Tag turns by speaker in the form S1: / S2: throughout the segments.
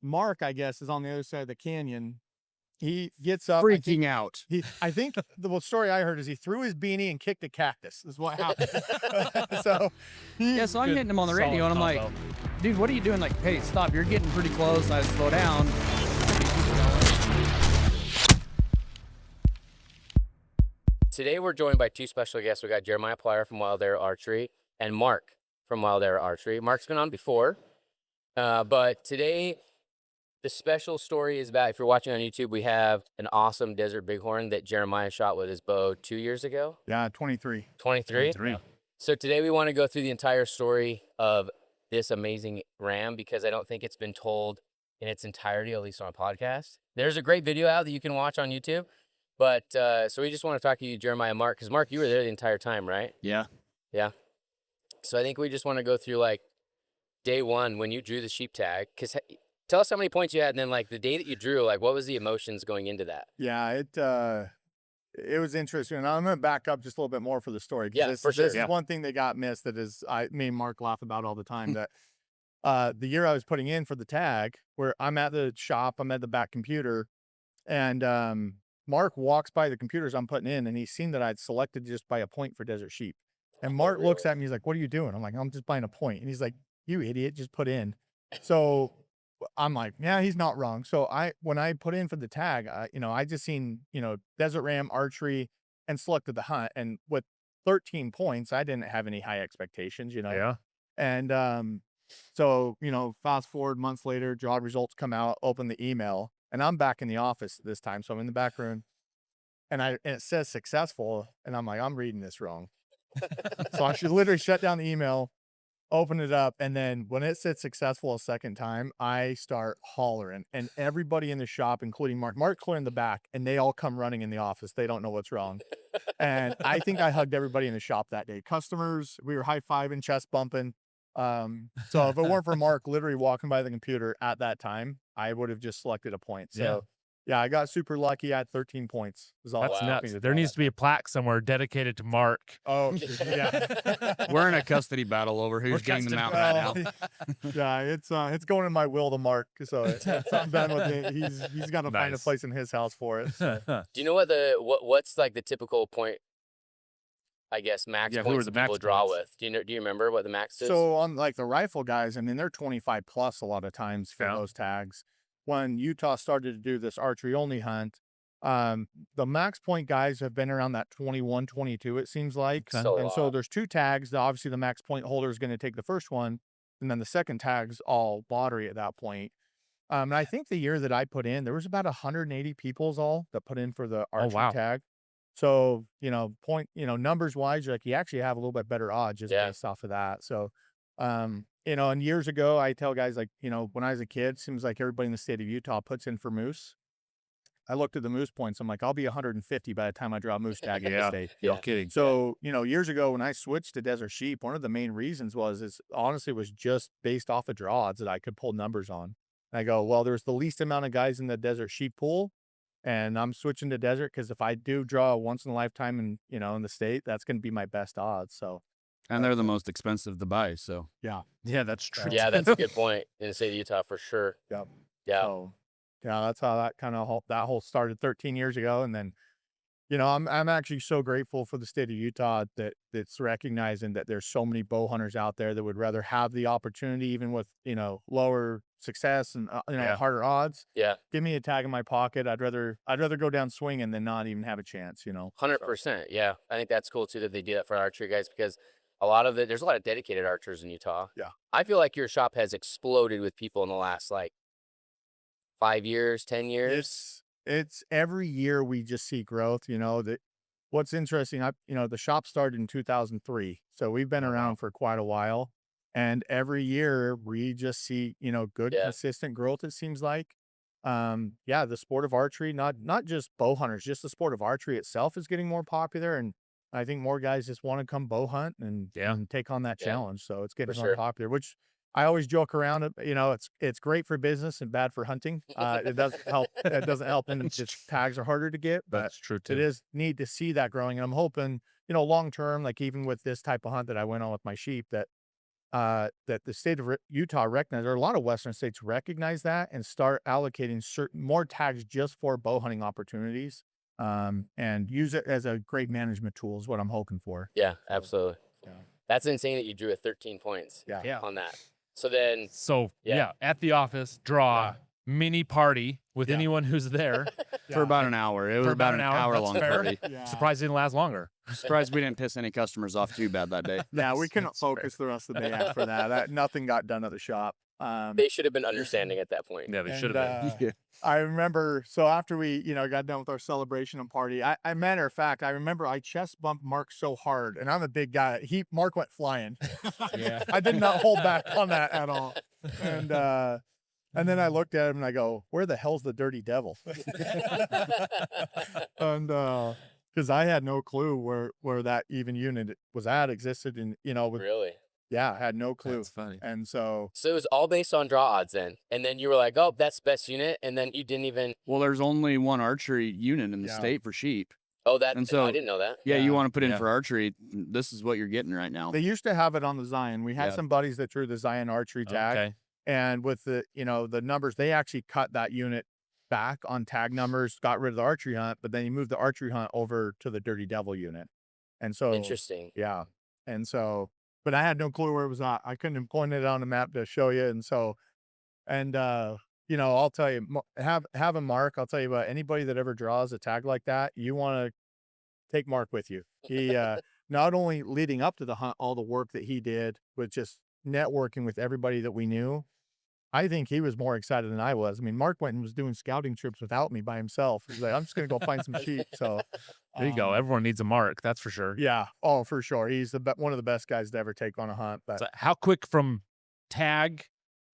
S1: Mark, I guess, is on the other side of the canyon. He gets up,
S2: freaking out.
S1: I think the story I heard is he threw his beanie and kicked a cactus is what happened. So
S3: Yeah, so I'm getting him on the radio, and I'm like, dude, what are you doing? Like, hey, stop, you're getting pretty close. I slow down.
S4: Today we're joined by two special guests. We got Jeremiah Plyer from Wilde Archery and Mark from Wilde Archery. Mark's been on before, but today the special story is about, if you're watching on YouTube, we have an awesome desert bighorn that Jeremiah shot with his bow 2 years ago.
S1: Yeah, 23.
S4: 23? Yeah. So today we want to go through the entire story of this amazing ram because I don't think it's been told in its entirety, at least on a podcast. There's a great video out that you can watch on YouTube. But so we just want to talk to you, Jeremiah and Mark, because Mark, you were there the entire time, right?
S2: Yeah.
S4: Yeah. So I think we just want to go through like day one when you drew the sheep tag, because tell us how many points you had, and then like the day that you drew, like what was the emotions going into that?
S1: Yeah, it was interesting. And I'm going to back up just a little bit more for the story.
S4: Yeah,
S1: this,
S4: for sure.
S1: This is one thing that got missed that is, me and Mark laugh about all the time, that the year I was putting in for the tag, where I'm at the shop, I'm at the back computer, and Mark walks by the computers I'm putting in, and he's seen that I'd selected just by a point for desert sheep. And Mark looks at me, he's like, "What are you doing?" I'm like, "I'm just buying a point." And he's like, "You idiot, just put in." So I'm like, yeah, he's not wrong. So when I put in for the tag, I just seen, desert ram, archery, and selected the hunt. And with 13 points, I didn't have any high expectations,
S5: Yeah.
S1: And so, fast forward months later, job results come out, open the email, and I'm back in the office this time. So I'm in the back room, and it says successful, and I'm like, I'm reading this wrong. So I should literally shut down the email, open it up, and then when it said successful a second time, I start hollering, and everybody in the shop, including Mark clear in the back, and they all come running in the office. They don't know what's wrong. And I think I hugged everybody in the shop that day. Customers, we were high-fiving, chest bumping. So if it weren't for Mark literally walking by the computer at that time, I would have just selected a point. So yeah, I got super lucky at 13 points.
S5: That's nuts. There needs to be a plaque somewhere dedicated to Mark.
S1: Oh, yeah.
S2: We're in a custody battle over who's getting the mountain right now.
S1: Yeah, it's going in my will to Mark. So I'm done with it. He's got to find a place in his house for it. So.
S4: Do you know what's like the typical point, I guess, max points that people draw with? Do you remember what the max is?
S1: So on like the rifle guys, I mean, they're 25 plus a lot of times for those tags. When Utah started to do this archery only hunt, the max point guys have been around that 21, 22, it seems like. So there's two tags. Obviously the max point holder is going to take the first one, and then the second tag's all lottery at that point. And I think the year that I put in, there was about 180 people's all that put in for the archery tag. So, numbers wise, like you actually have a little bit better odds just based off of that. So, and years ago, I tell guys like, when I was a kid, seems like everybody in the state of Utah puts in for moose. I looked at the moose points. I'm like, I'll be 150 by the time I draw a moose tag in the state.
S5: No kidding.
S1: So, years ago when I switched to desert sheep, one of the main reasons was honestly was just based off of draw odds that I could pull numbers on. And I go, well, there's the least amount of guys in the desert sheep pool, and I'm switching to desert because if I do draw once in a lifetime in the state, that's going to be my best odds. So.
S2: And they're the most expensive to buy, so.
S1: Yeah,
S5: that's true.
S4: Yeah, that's a good point in the state of Utah for sure.
S1: Yep.
S4: Yeah.
S1: So, that's how that whole started 13 years ago. And then, I'm actually so grateful for the state of Utah that's recognizing that there's so many bow hunters out there that would rather have the opportunity, even with, lower success and, harder odds.
S4: Yeah.
S1: Give me a tag in my pocket. I'd rather go down swinging than not even have a chance,
S4: 100%. Yeah. I think that's cool too that they do that for archery guys, because there's a lot of dedicated archers in Utah.
S1: Yeah.
S4: I feel like your shop has exploded with people in the last like 5 years, 10 years.
S1: It's every year we just see growth, what's interesting, the shop started in 2003. So we've been around for quite a while, and every year we just see, good, consistent growth. It seems like, the sport of archery, not just bow hunters, just the sport of archery itself is getting more popular. And I think more guys just want to come bow hunt and take on that challenge. So it's getting more popular, which I always joke around. It's great for business and bad for hunting. It doesn't help. It doesn't help, and just tags are harder to get. But
S5: that's true too.
S1: It is neat to see that growing, and I'm hoping, long term, like even with this type of hunt that I went on with my sheep, that that the state of Utah recognized, or a lot of Western states recognize that and start allocating more tags just for bow hunting opportunities, and use it as a great management tool is what I'm hoping for.
S4: Yeah, absolutely.
S1: Yeah.
S4: That's insane that you drew at 13 points
S1: Yeah.
S4: on that. So then,
S5: yeah, at the office, draw
S1: Yeah.
S5: mini party with
S1: Yeah.
S5: anyone who's there.
S3: For about an hour. It was
S5: For
S3: about an hour
S5: That's
S3: long
S5: fair.
S3: party.
S1: Yeah.
S5: Surprised it didn't last longer.
S3: Surprised we didn't piss any customers off too bad that day.
S1: Yeah, we couldn't
S5: that's fair.
S1: focus the rest of the day after that. Nothing got done at the shop.
S4: they should have been understanding at that point.
S5: Yeah, they
S1: And,
S5: should have been.
S3: Yeah.
S1: I remember, so after we, got done with our celebration and party, matter of fact, I remember I chest bumped Mark so hard, and I'm a big guy. Mark went flying.
S3: Yeah.
S1: I did not hold back on that at all. And then I looked at him and I go, "Where the hell's the dirty devil?" And because I had no clue where that even unit was existed, and
S4: Really?
S1: yeah, I had no clue.
S3: That's funny.
S1: And so
S4: So it was all based on draw odds then, and then you were like, "Oh, that's best unit," and then you didn't even.
S3: Well, there's only one archery unit in the
S1: Yeah.
S3: state for sheep.
S4: Oh, that.
S3: And so-
S4: I didn't know that.
S3: Yeah,
S1: Yeah.
S3: you want to put in
S5: Yeah.
S3: for archery, this is what you're getting right now.
S1: they used to have it on the Zion. We had
S3: Yeah.
S1: some buddies that drew the Zion archery tag.
S5: Okay.
S1: And with the, the numbers, they actually cut that unit back on tag numbers, got rid of the archery hunt, but then he moved the archery hunt over to the Dirty Devil unit. And so,
S4: Interesting.
S1: yeah. And so, but I had no clue where it was at. I couldn't have pointed it on the map to show you. And so, I'll tell you, having Mark, I'll tell you about anybody that ever draws a tag like that, you want to take Mark with you. He, not only leading up to the hunt, all the work that he did with just networking with everybody that we knew, I think he was more excited than I was. I mean, Mark went and was doing scouting trips without me by himself. He's like, "I'm just going to go find some sheep." So
S5: There you go. Everyone needs a mark. That's for sure.
S1: yeah. Oh, for sure. He's one of the best guys to ever take on a hunt. But
S5: So how quick from tag,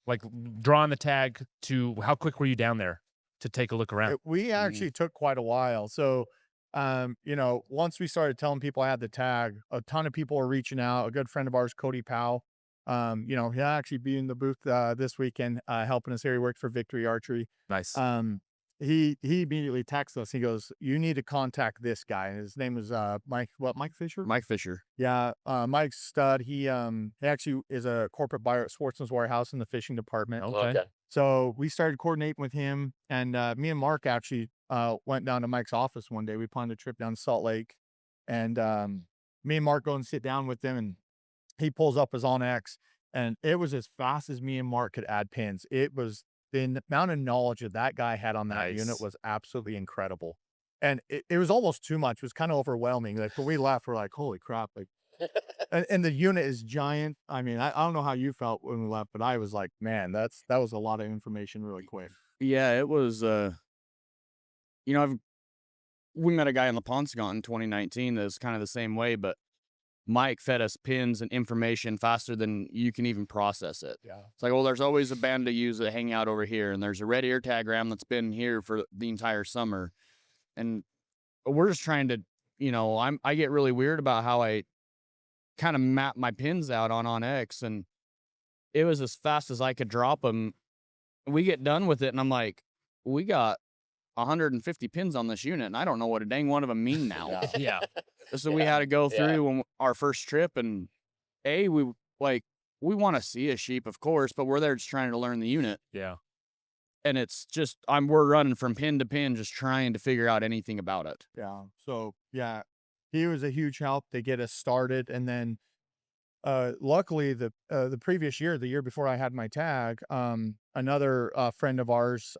S5: like drawing the tag, to how quick were you down there to take a look around?
S1: we actually took quite a while. So, once we started telling people I had the tag, a ton of people were reaching out. A good friend of ours, Cody Powell, he'll actually be in the booth this weekend, helping us here. He worked for Victory Archery.
S5: Nice.
S1: He immediately texted us. He goes, "You need to contact this guy." And his name is Mike Fisher?
S3: Mike Fisher.
S1: Yeah, Mike's stud. He actually is a corporate buyer at Sportsman's Warehouse in the fishing department.
S5: Okay.
S1: So we started coordinating with him, and me and Mark actually went down to Mike's office one day. We planned a trip down to Salt Lake, and me and Mark go and sit down with him, and he pulls up his OnX, and it was as fast as me and Mark could add pins. It was the amount of knowledge that guy had on that unit
S5: Nice.
S1: was absolutely incredible. And it was almost too much. It was kind of overwhelming. Like when we left, we're like, "Holy crap." Like, and the unit is giant. I mean, I don't know how you felt when we left, but I was like, "Man, that was a lot of information really quick."
S3: Yeah, it was, we met a guy in La Poncegan in 2019 that was kind of the same way, but Mike fed us pins and information faster than you can even process it.
S1: Yeah.
S3: It's like, well, there's always a band of ewes that hang out over here, and there's a red ear tagram that's been here for the entire summer. And we're just trying to, I get really weird about how I kind of map my pins out on X, and it was as fast as I could drop them. We get done with it, and I'm like, we got 150 pins on this unit, and I don't know what a dang one of them mean now.
S5: Yeah.
S3: So we had to go through when our first trip, and we want to see a sheep, of course, but we're there just trying to learn the unit.
S5: Yeah.
S3: And it's just we're running from pin to pin, just trying to figure out anything about it.
S1: Yeah. So yeah, he was a huge help to get us started. And then luckily the previous year, the year before I had my tag, another friend of ours,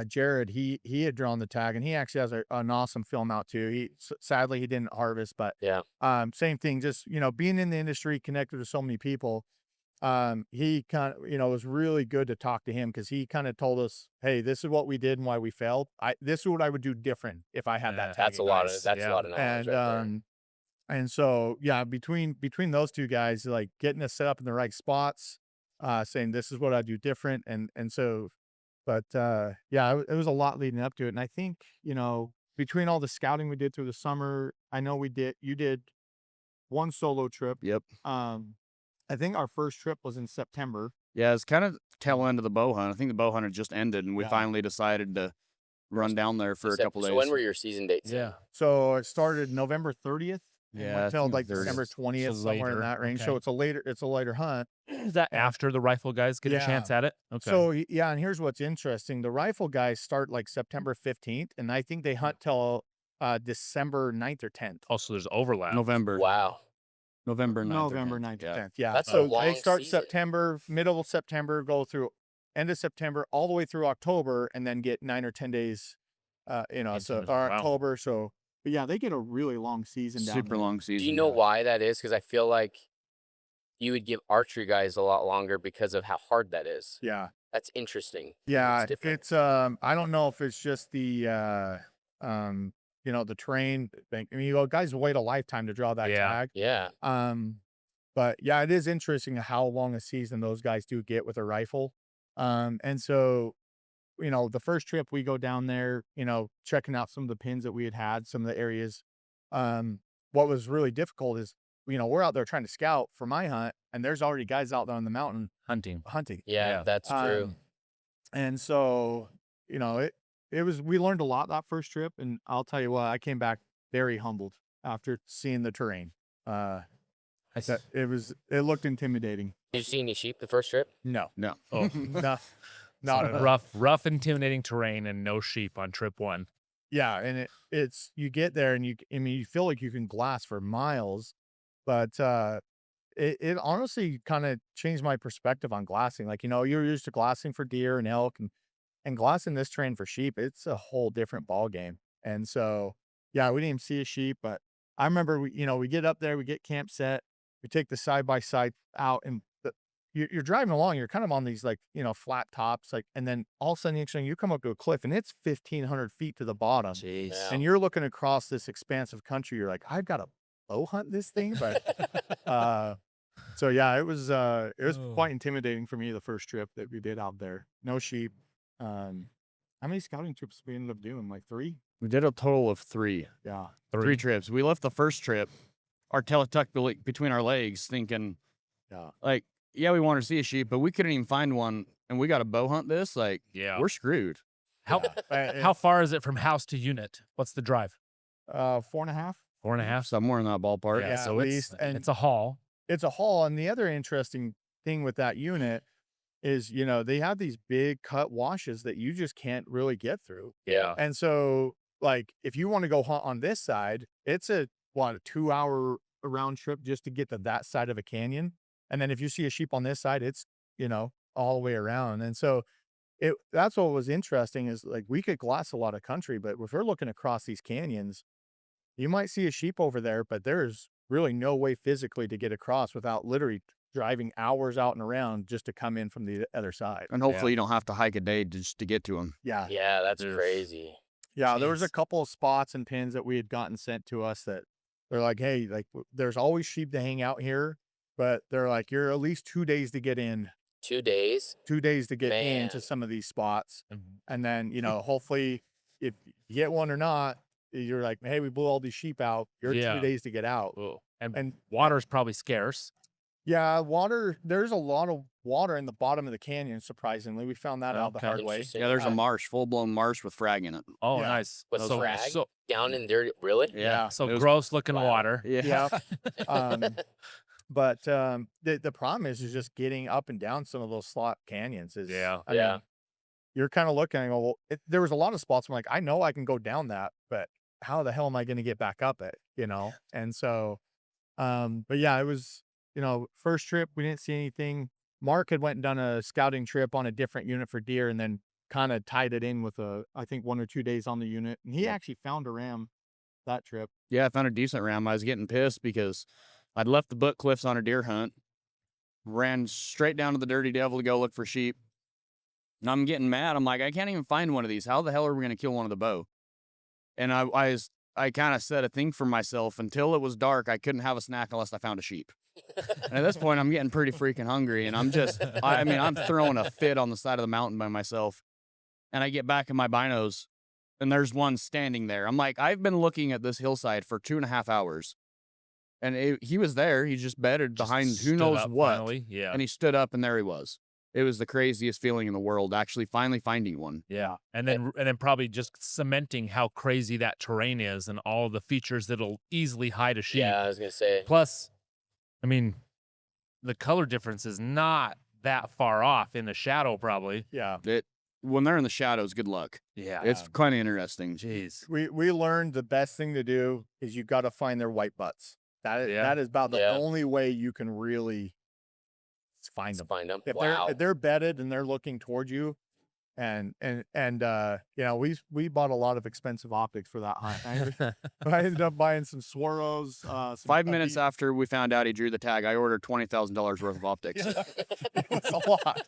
S1: Jared, he had drawn the tag, and he actually has an awesome film out too. Sadly he didn't harvest, but
S4: Yeah.
S1: same thing, just being in the industry, connected to so many people. He kind of, was really good to talk to him, because he kind of told us, "Hey, this is what we did and why we failed. This is what I would do different if I had that tag."
S4: That's a lot of
S5: Nice.
S4: that's
S5: Yeah.
S4: a lot of knowledge.
S1: And
S4: right there.
S1: and so yeah, between those two guys, like getting us set up in the right spots, saying this is what I do different, and so, but yeah, it was a lot leading up to it, and I think between all the scouting we did through the summer, I know you did one solo trip.
S3: Yep.
S1: I think our first trip was in September.
S3: Yeah, it's kind of tail end of the bow hunt. I think the bow hunt had just ended, and we
S1: Yeah.
S3: finally decided to run down there for a couple days.
S4: So when were your season dates?
S5: Yeah.
S1: So it started November 30th,
S3: Yeah,
S1: until
S3: think
S1: like
S3: 30th.
S1: December 20th, somewhere in
S5: later,
S1: that range.
S5: okay.
S1: So it's a later hunt.
S5: Is that after the rifle guys get a
S1: Yeah.
S5: chance at it? Okay.
S1: So yeah, and here's what's interesting: the rifle guys start like September 15th, and I think they hunt till December 9th or 10th.
S5: Also, there's overlap.
S3: November.
S4: Wow.
S3: November 9th. or
S1: November
S3: 10th.
S1: 9th
S3: Yeah.
S1: or 10th. Yeah.
S4: That's a
S1: So
S4: long
S1: they start
S4: season.
S1: September, middle of September, go through end of September, all the way through October, and then get 9 or 10 days, so
S5: Into-
S1: or
S5: wow.
S1: October. So, but yeah, they get a really long season down
S3: Super
S1: here.
S3: long season.
S4: Do you know why that is? Because I feel like you would give archery guys a lot longer because of how hard that is.
S1: Yeah.
S4: That's interesting.
S1: Yeah,
S4: It's different.
S1: it's I don't know if it's just the the terrain thing. I mean, guys wait a lifetime to draw that
S5: Yeah.
S1: tag.
S4: Yeah.
S1: But yeah, it is interesting how long a season those guys do get with a rifle. And so, the first trip we go down there, checking out some of the pins that we had, some of the areas. What was really difficult is, we're out there trying to scout for my hunt, and there's already guys out there on the mountain
S5: Hunting.
S1: hunting.
S4: Yeah,
S5: Yeah.
S4: that's true.
S1: And so, we learned a lot that first trip, and I'll tell you what, I came back very humbled after seeing the terrain. It looked intimidating.
S4: Did you see any sheep the first trip?
S1: No,
S3: No.
S5: Oh,
S1: no, not at all.
S5: rough, intimidating terrain and no sheep on trip 1.
S1: Yeah, and it's you get there and you feel like you can glass for miles, but it honestly kind of changed my perspective on glassing. Like, you're used to glassing for deer and elk, and glassing this terrain for sheep, it's a whole different ball game. And so, yeah, we didn't even see a sheep, but I remember we get up there, we get camp set, we take the side by side out, and you're driving along, you're kind of on these flat tops, and then all of a sudden you come up to a cliff, and it's 1,500 feet to the bottom.
S5: Jeez.
S4: Yeah.
S1: And you're looking across this expansive country. You're like, I've got to bow hunt this thing, but so yeah, it was quite intimidating for me the first trip that we did out there. No sheep. How many scouting trips we ended up doing? Like 3?
S3: We did a total of 3.
S1: Yeah.
S3: 3 trips. We left the first trip, our tail tucked between our legs, thinking,
S1: Yeah.
S3: yeah, we wanted to see a sheep, but we couldn't even find one, and we got to bow hunt this.
S5: Yeah.
S3: We're screwed.
S5: How far is it from house to unit? What's the drive?
S1: 4.5.
S5: 4.5.
S3: Somewhere in that ballpark.
S1: Yeah,
S5: So
S1: at
S5: it's
S1: least, and
S5: it's a haul.
S1: it's a haul. And the other interesting thing with that unit is, they have these big cut washes that you just can't really get through.
S4: Yeah.
S1: And so, like, if you want to go hunt on this side, it's a 2-hour round trip just to get to that side of a canyon. And then if you see a sheep on this side, it's, all the way around. And so that's what was interesting is, like, we could glass a lot of country, but if we're looking across these canyons, you might see a sheep over there, but there's really no way physically to get across without literally driving hours out and around just to come in from the other side.
S3: And hopefully you don't have to hike a day just to get to them.
S1: Yeah.
S4: Yeah, that's
S5: Oof.
S4: crazy.
S1: Yeah. There was a
S5: Jeez.
S1: couple of spots and pins that we had gotten sent to us that they're like, hey, like, there's always sheep to hang out here, but they're like, you're at least 2 days to get in,
S4: 2 days?
S1: 2 days to get
S4: Man.
S1: into some of these spots.
S5: Mhm.
S1: And then, hopefully if you get one or not, you're like, hey, we blew all these sheep out. You're
S5: Yeah.
S1: 2 days to get out.
S5: Oh. And
S1: And
S5: water's probably scarce.
S1: yeah, there's a lot of water in the bottom of the canyon, surprisingly. We found that out the
S5: Okay.
S1: hard way.
S4: Interesting.
S3: Yeah, there's a
S1: Uh,
S3: marsh, frag-blown marsh with frag in it.
S5: Oh,
S1: Yeah.
S5: nice.
S4: With
S5: so,
S4: frag?
S5: so
S4: Down in there, really?
S1: Yeah.
S5: so
S3: it was-
S5: gross looking
S4: Wow.
S5: water.
S1: Yeah. But the problem is just getting up and down some of those slot canyons is,
S5: Yeah.
S1: I
S4: Yeah.
S1: mean, you're kind of looking and go, well, there was a lot of spots where I'm like, I know I can go down that, but how the hell am I going to get back up it, And so, but yeah, it was, first trip, we didn't see anything. Mark had went and done a scouting trip on a different unit for deer and then kind of tied it in with I think 1 or 2 days on the unit. And he actually found a ram that trip.
S3: Yeah, I found a decent ram. I was getting pissed because I'd left the Book Cliffs on a deer hunt, ran straight down to the Dirty Devil to go look for sheep. And I'm getting mad. I'm like, I can't even find one of these. How the hell are we going to kill one of the bow? And I kind of set a thing for myself. Until it was dark, I couldn't have a snack unless I found a sheep. And at this point, I'm getting pretty freaking hungry. And I'm just, I'm throwing a fit on the side of the mountain by myself. And I get back in my binos, and there's one standing there. I'm like, I've been looking at this hillside for 2.5 hours. And he was there. He just bedded
S5: Just
S3: behind who
S5: stood
S3: knows
S5: up
S3: what.
S5: finally. Yeah.
S3: And he stood up, and there he was. it was the craziest feeling in the world, actually finally finding one.
S5: Yeah. And then probably just cementing how crazy that terrain is and all the features that'll easily hide a sheep.
S4: Yeah, I was gonna say.
S5: Plus, I mean, the color difference is not that far off in the shadow, probably.
S1: Yeah.
S3: When they're in the shadows, good luck.
S5: Yeah.
S3: It's kind of interesting.
S5: Jeez.
S1: We learned the best thing to do is you got to find their white butts. That is about the
S4: Yeah.
S1: only way you can really find them.
S4: Find them.
S1: If
S4: Wow.
S1: they're bedded and they're looking towards you, and you know, we bought a lot of expensive optics for that hunt. I ended up buying some Swaros. Some
S3: 5 minutes after we found out he drew the tag, I ordered $20,000 worth of optics.
S1: it was a lot.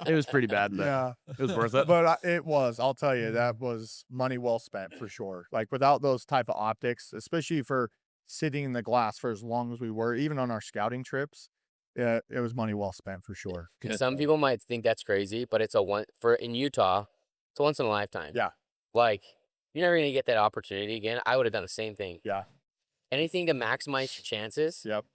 S3: It was pretty bad, but
S1: Yeah,
S3: it was worth it.
S1: but it was. I'll tell you, that was money well spent for sure. Like without those type of optics, especially for sitting in the glass for as long as we were, even on our scouting trips, it was money well spent for sure.
S4: Some people might think that's crazy, but it's in Utah, it's a once in a lifetime.
S1: Yeah.
S4: Like, you're never gonna get that opportunity again. I would have done the same thing.
S1: Yeah.
S4: Anything to maximize your chances.
S1: Yep.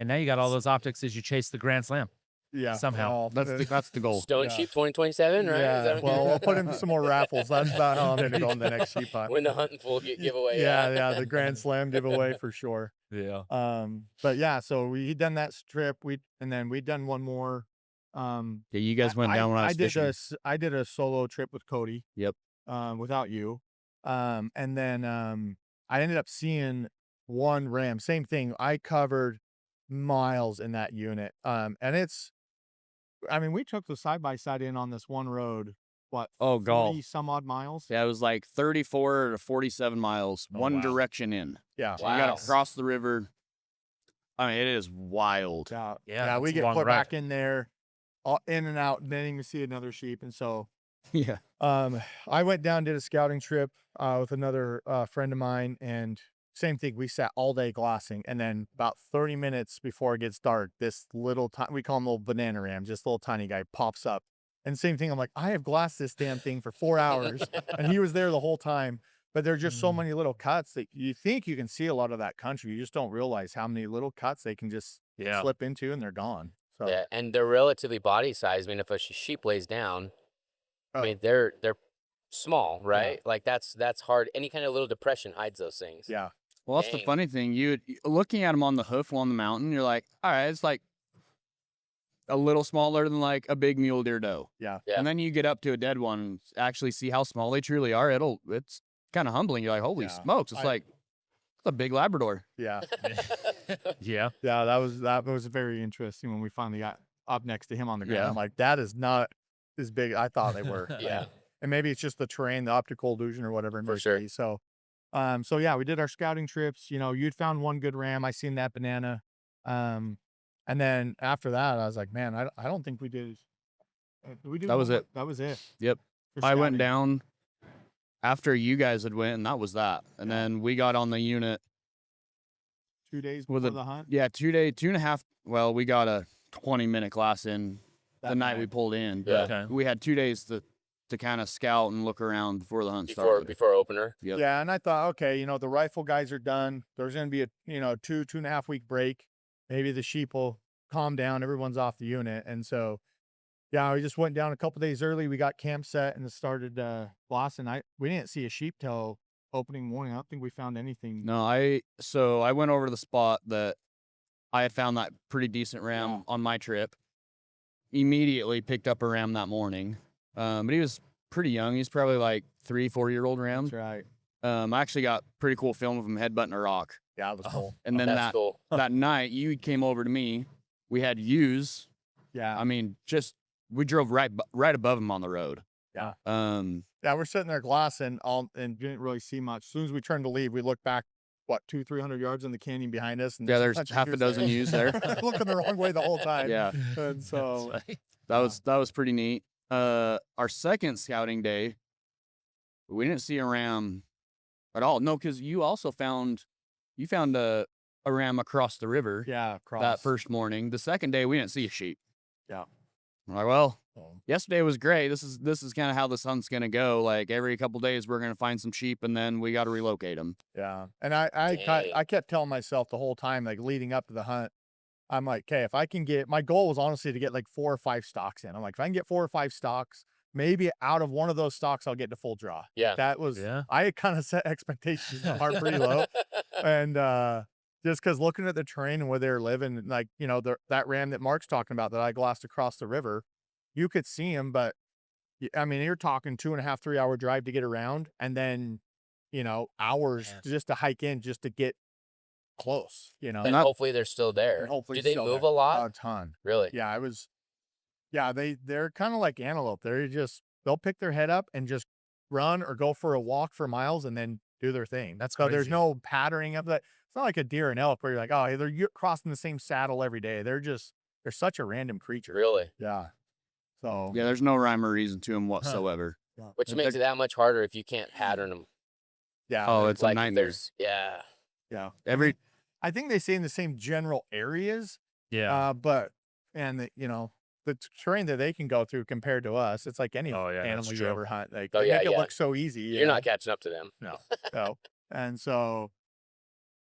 S5: And now you got all those optics as you chase the Grand Slam.
S1: Yeah.
S5: Somehow.
S1: Well,
S3: That's the goal.
S4: Stone
S1: Yeah.
S4: sheep 2027, right? Is
S1: Yeah.
S4: that-
S1: Well, we'll put in some more raffles. That's about how I'm gonna go on the next sheep hunt.
S4: Win the hunting pool giveaway.
S1: Yeah, the Grand Slam giveaway for sure.
S5: Yeah.
S1: But yeah, so we'd done that strip. We'd done one more.
S3: Yeah, you guys went down when I was fishing.
S1: I did a solo trip with Cody.
S3: Yep.
S1: Without you. And then I ended up seeing one ram. Same thing. I covered miles in that unit. And we took the side by side in on this one road. What?
S3: Oh, golf.
S1: 40 some odd miles.
S3: Yeah, it was like 34 to 47 miles,
S1: Oh,
S3: one
S1: wow.
S3: direction in.
S1: Yeah.
S3: So you got
S4: Wow.
S3: to cross the river. I mean, it is wild.
S1: Yeah. We
S5: it's a
S1: get
S5: long
S1: put
S5: ride.
S1: back in there, all in and out, and then you see another sheep. And so
S3: Yeah.
S1: I went down, did a scouting trip with another friend of mine, and same thing. We sat all day glassing, and then about 30 minutes before it gets dark, this little we call him little banana ram, just little tiny guy pops up. And same thing. I'm like, I have glassed this damn thing for 4 hours, and he was there the whole time. But there's just so many little cuts that you think you can see a lot of that country. You just don't realize how many little cuts they can just slip into, and they're gone. So
S4: Yeah, and they're relatively body size. I mean, if a sheep lays down, I mean, they're small, right? Like that's hard. Any kind of little depression hides those things.
S1: yeah.
S3: Well, that's the
S4: Dang.
S3: funny thing. You looking at them on the hoof on the mountain, you're like, all right, it's like a little smaller than like a big mule deer doe.
S1: Yeah.
S4: Yeah.
S3: And then you get up to a dead one and actually see how small they truly are. It's kind of humbling. You're like, holy
S1: Yeah.
S3: smokes. It's like, it's a big Labrador.
S1: Yeah.
S5: Yeah.
S1: Yeah. That was very interesting when we finally got up next to him on the ground.
S3: Yeah.
S1: I'm like, that is not as big. I thought they were.
S4: Yeah.
S1: And maybe it's just the terrain, the optical illusion or whatever. It
S4: For
S1: may
S4: sure.
S1: be. So yeah, we did our scouting trips. You know, you'd found one good ram. I seen that banana. And then after that, I was like, man, I don't think we did. Did we do
S3: That was
S1: one more?
S3: it.
S1: That was it.
S3: Yep.
S1: for
S3: I went
S1: scouting.
S3: down after you guys had went, and that was that. And then we got on the unit
S1: 2 days
S3: with
S1: before
S3: a
S1: the hunt.
S3: 2.5. Well, we got a 20-minute class in the
S1: That
S3: night we pulled in.
S4: Yeah.
S3: But
S5: Okay.
S3: we had 2 days to kind of scout and look around before the hunt started.
S4: Before opener.
S3: Yep.
S1: Yeah, and I thought, okay, you know, the rifle guys are done. There's going to be a 2.5 week break. Maybe the sheep will calm down. Everyone's off the unit, and so yeah, we just went down a couple days early. We got camp set and started glassing. We didn't see a sheep till opening morning. I don't think we found anything.
S3: No, so I went over to the spot that I had found that pretty decent ram
S1: Yeah.
S3: on my trip. Immediately picked up a ram that morning. But he was pretty young. He's probably like 3-4-year-old ram.
S1: That's right.
S3: I actually got pretty cool film of him headbutting a rock.
S1: Yeah, it was cool.
S3: And then
S4: That's cool.
S3: that night you came over to me. We had ewes.
S1: Yeah,
S3: I mean, we drove right above him on the road.
S1: Yeah.
S3: Yeah,
S1: we're sitting there glassing and didn't really see much. As soon as we turned to leave, we looked back, 200-300 yards in the canyon behind us. And
S3: there's
S1: bunch of
S3: half a
S1: ewes
S3: dozen ewes there.
S1: looking the wrong way the whole time.
S3: Yeah.
S1: And so
S3: That was pretty neat. Our second scouting day, we didn't see a ram at all. No, because you also found a ram across the river
S1: yeah,
S3: that first morning. The second day we didn't see a sheep.
S1: Yeah.
S3: I'm like, well,
S1: Oh.
S3: yesterday was great. This is kind of how this hunt's gonna go. Like every couple days we're gonna find some sheep and then we got to relocate them.
S1: Yeah, and I kept telling myself the whole time, like leading up to the hunt, I'm like, okay, if I can get, my goal was honestly to get like 4 or 5 stocks in. I'm like, if I can get 4 or 5 stocks, maybe out of one of those stocks, I'll get to full draw.
S4: Yeah.
S1: That was,
S5: Yeah.
S1: I had kind of set expectations are pretty low. And just because looking at the terrain and where they're living, like, you know, that ram that Mark's talking about that I glassed across the river, you could see him, but I mean, you're talking 2.5, 3 hour drive to get around, and then, you know, hours just to hike in just to get close, you know.
S4: And hopefully they're still there.
S1: And hopefully
S4: Do they
S1: still
S4: move
S1: there.
S4: a lot?
S1: A ton.
S4: Really?
S1: Yeah, they're kind of like antelope. They'll pick their head up and just run or go for a walk for miles and then do their thing.
S5: That's
S1: so there's
S5: crazy.
S1: no patterning of that. It's not like a deer and elk where you're like, oh, hey, you're crossing the same saddle every day. They're such a random creature.
S4: Really?
S1: Yeah. So
S3: Yeah, there's no rhyme or reason to them whatsoever.
S4: Which makes it that much harder if you can't pattern them.
S1: yeah.
S3: Oh, it's a
S4: Like
S3: nightmare.
S4: yeah.
S1: yeah.
S3: I
S1: I think they stay in the same general areas.
S5: Yeah.
S1: But you know, the terrain that they can go through compared to us, it's like any
S5: Oh, yeah, that's
S1: animal you
S5: true.
S1: ever hunt. Like
S4: Oh,
S1: they
S4: yeah,
S1: make it
S4: yeah.
S1: look so easy.
S4: You're not catching up to them.
S1: No. And so,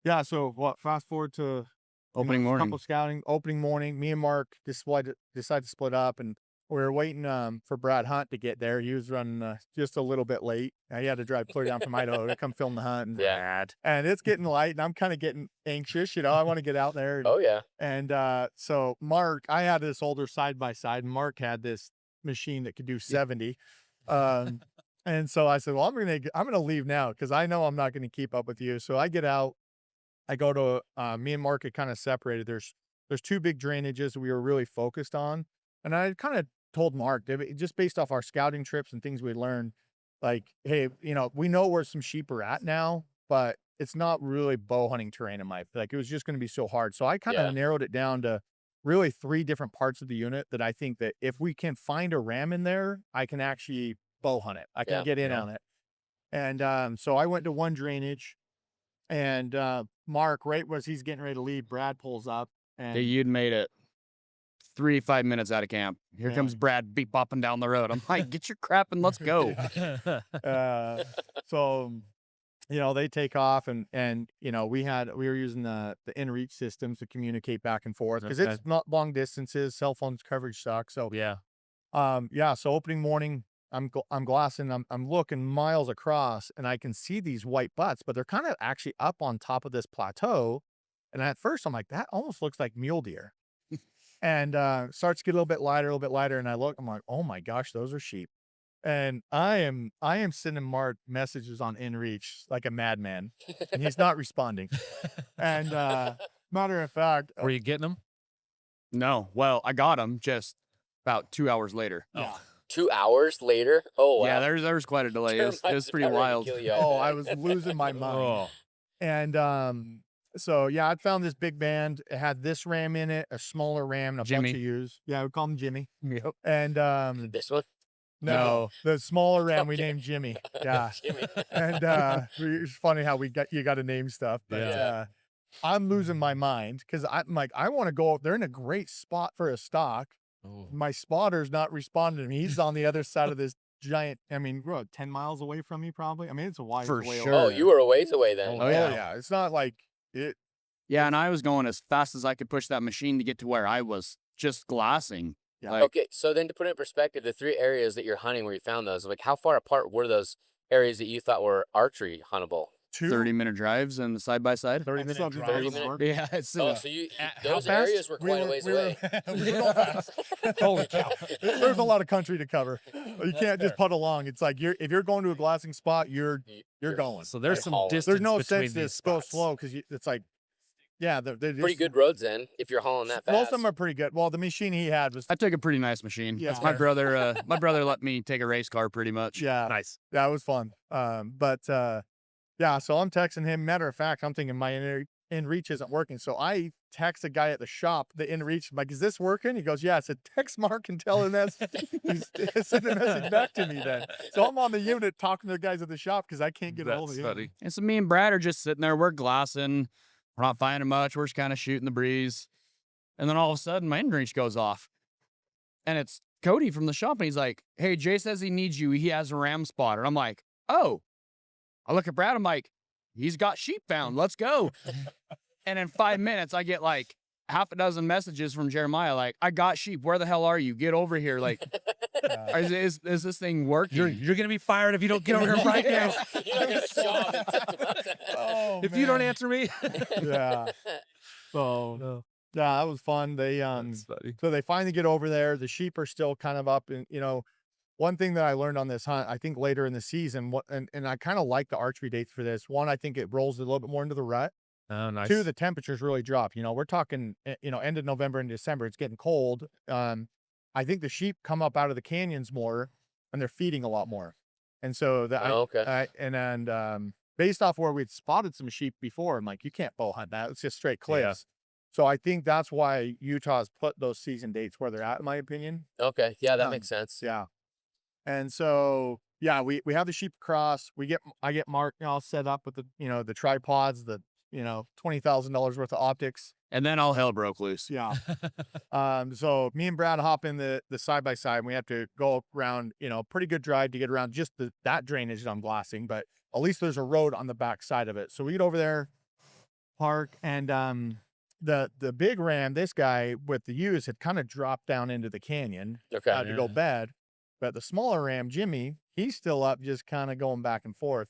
S1: yeah. So fast forward to
S3: Opening morning.
S1: couple scouting, opening morning. Me and Mark decided to split up, and we were waiting for Brad Hunt to get there. He was running just a little bit late. He had to drive clear down from Idaho to come film the hunt. And,
S4: Yeah.
S1: and it's getting light, and I'm kind of getting anxious. You know, I want to get out there. And,
S4: Oh yeah.
S1: and so Mark, I had this older side by side, and Mark had this machine that could do 70. And so I said, well, I'm gonna leave now because I know I'm not gonna keep up with you. So I get out. I go to me and Mark had kind of separated. There's 2 big drainages we were really focused on, and I kind of told Mark just based off our scouting trips and things we learned, like, hey, you know, we know where some sheep are at now, but it's not really bow hunting terrain in my like it was just going to be so hard. So I kind of
S4: Yeah.
S1: narrowed it down to really 3 different parts of the unit that I think that if we can find a ram in there, I can actually bow hunt it. I can
S4: Yeah.
S1: get in on it. And so I went to one drainage, and Mark, right as he's getting ready to leave, Brad pulls up, and
S3: You'd made it 5 minutes out of camp. Here
S1: Yeah.
S3: comes Brad beep bopping down the road. I'm like, get your crap and let's go.
S1: so you know, they take off, and you know, we were using the in-reach systems to communicate back and forth because
S5: Okay.
S1: it's not long distances. Cell phones coverage sucks. So
S5: Yeah.
S1: so opening morning, I'm glassing, I'm looking miles across, and I can see these white butts, but they're kind of actually up on top of this plateau. And at first I'm like, that almost looks like mule deer. And starts to get a little bit lighter, and I look, I'm like, oh my gosh, those are sheep. And I am sending Mark messages on InReach like a madman, and he's not responding. And matter of fact,
S5: Were you getting them?
S3: No, well, I got him just about 2 hours later.
S5: Oh.
S4: 2 hours later. Oh wow.
S3: Yeah, there's quite a delay. It was
S4: Termites
S3: pretty
S4: are ready to
S3: wild.
S4: kill you out there.
S1: I was losing my mind.
S5: Oh.
S1: And so yeah, I found this big band. It had this ram in it, a smaller ram, and a
S3: Jimmy.
S1: bunch of ewes. Yeah, we call him Jimmy.
S3: Yep.
S1: And
S4: This one.
S1: no, the smaller ram we
S4: Okay.
S1: named Jimmy. Yeah.
S4: Jimmy.
S1: And it's funny how you got to name stuff. But
S4: Yeah.
S1: I'm losing my mind because I'm like, I want to go up. They're in a great spot for a stock.
S5: Oh.
S1: My spotter's not responding to me. He's on the other side of this giant, I mean, we're 10 miles away from me probably. I mean, it's a wide
S3: For
S1: way
S3: sure.
S4: Oh, you were a ways away then.
S1: Oh,
S3: yeah.
S1: yeah. It's not like it.
S3: Yeah, and I was going as fast as I could push that machine to get to where I was just glassing.
S1: Yeah.
S3: Like,
S4: Okay, so then to put it in perspective, the 3 areas that you're hunting where you found those, like how far apart were those areas that you thought were archery huntable?
S3: 30-minute drives and the side-by-side.
S1: 30-minute
S5: That's
S1: drive.
S4: 30 minute?
S3: Yeah, it's
S4: Oh, so you
S5: How
S4: those
S1: fast?
S4: areas were quite a ways away.
S1: we were going fast.
S5: Holy cow.
S1: There's a lot of country to cover. You can't just putt along. It's like if you're going to a glassing spot, you're going.
S5: So there's
S4: Like
S5: some
S4: hauling.
S5: distance
S1: There's no
S5: between
S1: sense to
S5: these
S1: go
S5: spots.
S1: slow because it's like, yeah, they're
S4: Pretty
S1: just-
S4: good roads then, if you're hauling that fast.
S1: Most of them are pretty good. Well, the machine he had was,
S3: I took a pretty nice machine.
S1: Yeah.
S3: That's my brother. My brother let me take a race car pretty much.
S1: yeah,
S5: Nice.
S1: that was fun. Yeah, so I'm texting him. Matter of fact, I'm thinking my in-reach isn't working. So I text a guy at the shop, the in-reach. I'm like, is this working? He goes, yeah. I said, text Mark and tell him that's, send a message back to me then. So I'm on the unit talking to the guys at the shop because I can't get a hold of
S5: That's
S1: him.
S5: funny.
S3: And so me and Brad are just sitting there. We're glassing. We're not finding much. We're just kind of shooting the breeze. And then all of a sudden, my inReach goes off. And it's Cody from the shop. And he's like, hey, Jay says he needs you. He has a ram spotter. I'm like, oh. I look at Brad. I'm like, he's got sheep found. Let's go. And in 5 minutes, I get like half a dozen messages from Jeremiah like, "I got sheep. Where the hell are you? Get over here!" Like, is this thing working?
S5: You're gonna be fired if you don't get over here right now.
S1: Oh,
S5: If you don't
S1: man.
S5: answer me.
S1: Yeah. So
S5: No.
S1: yeah, that was fun. They
S5: That's funny.
S1: so they finally get over there. The sheep are still kind of up, and one thing that I learned on this hunt, I think later in the season, and I kind of like the archery dates for this. One, I think it rolls a little bit more into the rut.
S5: Oh, nice.
S1: Two, the temperatures really drop. We're talking, end of November and December. It's getting cold. I think the sheep come up out of the canyons more, and they're feeding a lot more. And so
S4: okay.
S1: based off where we'd spotted some sheep before, I'm like, you can't bow hunt that. It's just straight cliffs. So I think that's why Utah's put those season dates where they're at, in my opinion.
S4: Okay. Yeah, that makes sense.
S1: Yeah. And so, yeah, we have the sheep across. I get Mark all set up with the tripods, the $20,000 worth of optics.
S3: And then all hell broke loose.
S1: Yeah. So me and Brad hop in the side by side, and we have to go around, pretty good drive to get around just that drainage that I'm glassing, but at least there's a road on the back side of it. So we get over there, park, and the big ram, this guy with the ewes had kind of dropped down into the canyon
S4: Okay.
S1: to go bed. But the smaller ram, Jimmy, he's still up, just kind of going back and forth.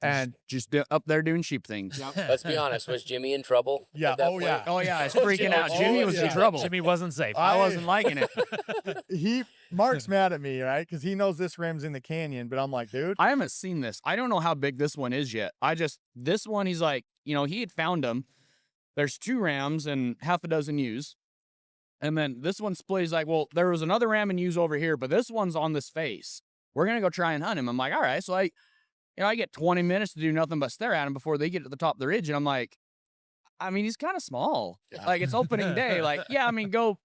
S1: And
S3: Just up there doing sheep things.
S4: Let's be honest. Was Jimmy in trouble?
S1: yeah,
S4: at that
S1: oh
S4: point?
S1: yeah,
S3: Oh yeah, I was freaking out.
S1: Oh,
S3: Jimmy was in
S1: yeah.
S3: trouble.
S5: Jimmy wasn't safe.
S3: I wasn't liking it.
S1: Mark's mad at me, right? Because he knows this ram's in the canyon, but I'm like, dude,
S3: I haven't seen this. I don't know how big this one is yet. This one, he's like, he had found them. There's 2 rams and half a dozen ewes. And then this one split. He's like, well, there was another ram and ewes over here, but this one's on this face. We're going to go try and hunt him. I'm like, all right. So I get 20 minutes to do nothing but stare at him before they get to the top of the ridge. And I'm like, he's kind of small.
S4: Yeah.
S3: Like, it's opening day. Like, yeah, go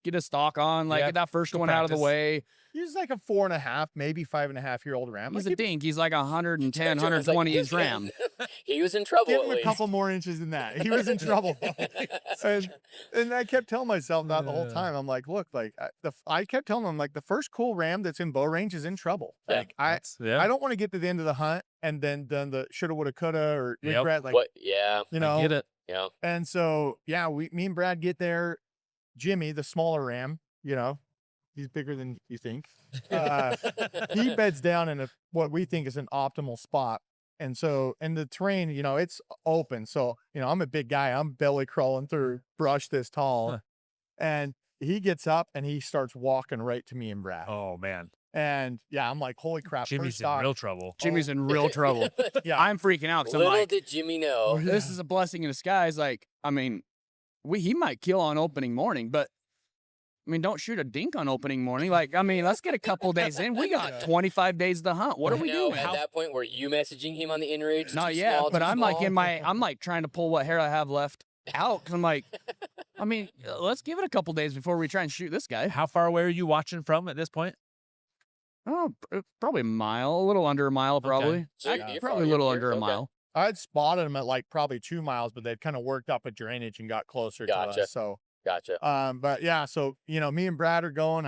S3: get a stalk on. Like,
S5: Yeah,
S3: get that first
S5: go
S3: one out of the
S5: practice.
S3: way.
S1: he's like a 4.5, maybe 5.5-year-old ram.
S3: He's
S1: Like,
S3: a dink. He's like 110,
S4: Jeremy's
S3: 120
S4: like,
S3: inch ram.
S4: He was in trouble
S1: give
S4: at
S1: him a
S4: least.
S1: couple more inches than that. He was in trouble. and I kept telling myself that the whole time. I'm like, look, like I kept telling him, like, the first cool ram that's in bow range is in trouble.
S4: Yeah.
S1: Like I don't want to get to the end of the hunt and then done the shoulda, woulda, coulda, or
S5: Yep.
S1: regret. Like,
S4: What? Yeah.
S1: you know,
S5: I get it.
S4: Yeah.
S1: and so, yeah, me and Brad get there. Jimmy, the smaller ram, he's bigger than you think. He beds down in what we think is an optimal spot. And so, and the terrain, it's open. So, I'm a big guy. I'm belly crawling through brush this tall.
S5: Huh.
S1: And he gets up and he starts walking right to me and Brad.
S5: Oh man,
S1: And yeah, I'm like, holy crap.
S5: Jimmy's
S1: first
S5: in
S1: off,
S5: real trouble.
S3: Jimmy's in real trouble.
S1: Yeah.
S3: I'm freaking out because I'm
S4: Little
S3: like,
S4: did Jimmy know.
S3: this is a blessing in disguise. Like, he might kill on opening morning, but don't shoot a dink on opening morning. Like, let's get a couple days in. We got 25 days to hunt. What are we
S4: Now,
S3: doing?
S4: at that point, were you messaging him on the inRage?
S3: Not
S4: Too
S3: yet,
S4: small,
S3: but
S4: too
S3: I'm like
S4: small?
S3: I'm like trying to pull what hair I have left out because I'm like, let's give it a couple days before we try and shoot this guy.
S5: How far away are you watching from at this point?
S3: Oh, probably a mile, a little under a mile, probably.
S4: So you're
S3: Probably a
S4: far-
S3: little
S4: you're-
S3: under a
S4: okay.
S3: mile.
S1: I'd spotted him at like probably 2 miles, but they'd kind of worked up a drainage and got closer to
S4: Gotcha.
S1: us. So,
S4: Gotcha.
S1: but yeah, so, me and Brad are going.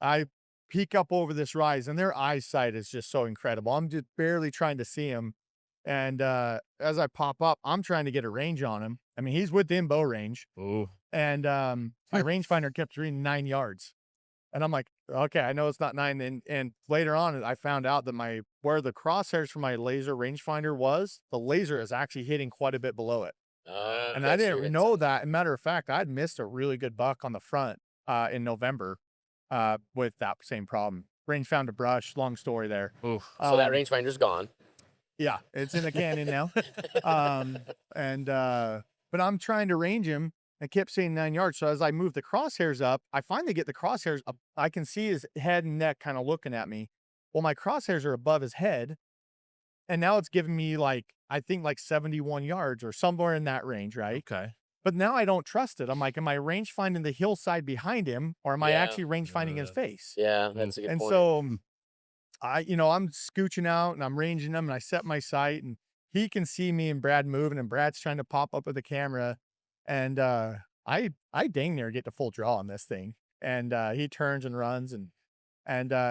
S1: I peek up over this rise, and their eyesight is just so incredible. I'm just barely trying to see him. And as I pop up, I'm trying to get a range on him. He's within bow range.
S5: Ooh.
S1: And my rangefinder kept reading 9 yards. And I'm like, okay, I know it's not 9. And later on, I found out that where the crosshairs for my laser rangefinder was, the laser is actually hitting quite a bit below it. And I didn't know that. As a matter of fact, I'd missed a really good buck on the front in November with that same problem. Range found a brush. Long story there.
S5: Ooh.
S4: So that rangefinder's gone.
S1: Yeah, it's in the canyon now. But I'm trying to range him. I kept saying 9 yards. So as I move the crosshairs up, I finally get the crosshairs up. I can see his head and neck kind of looking at me. Well, my crosshairs are above his head. And now it's giving me I think 71 yards or somewhere in that range, right?
S5: Okay.
S1: But now I don't trust it. I'm like, am I range finding the hillside behind him, or am I
S4: Yeah.
S1: actually range finding his face?
S4: Yeah, that's a good
S1: And
S4: point.
S1: so I'm scooching out and I'm ranging him and I set my sight and he can see me and Brad moving and Brad's trying to pop up with the camera. And I dang near get to full draw on this thing. And he turns and runs and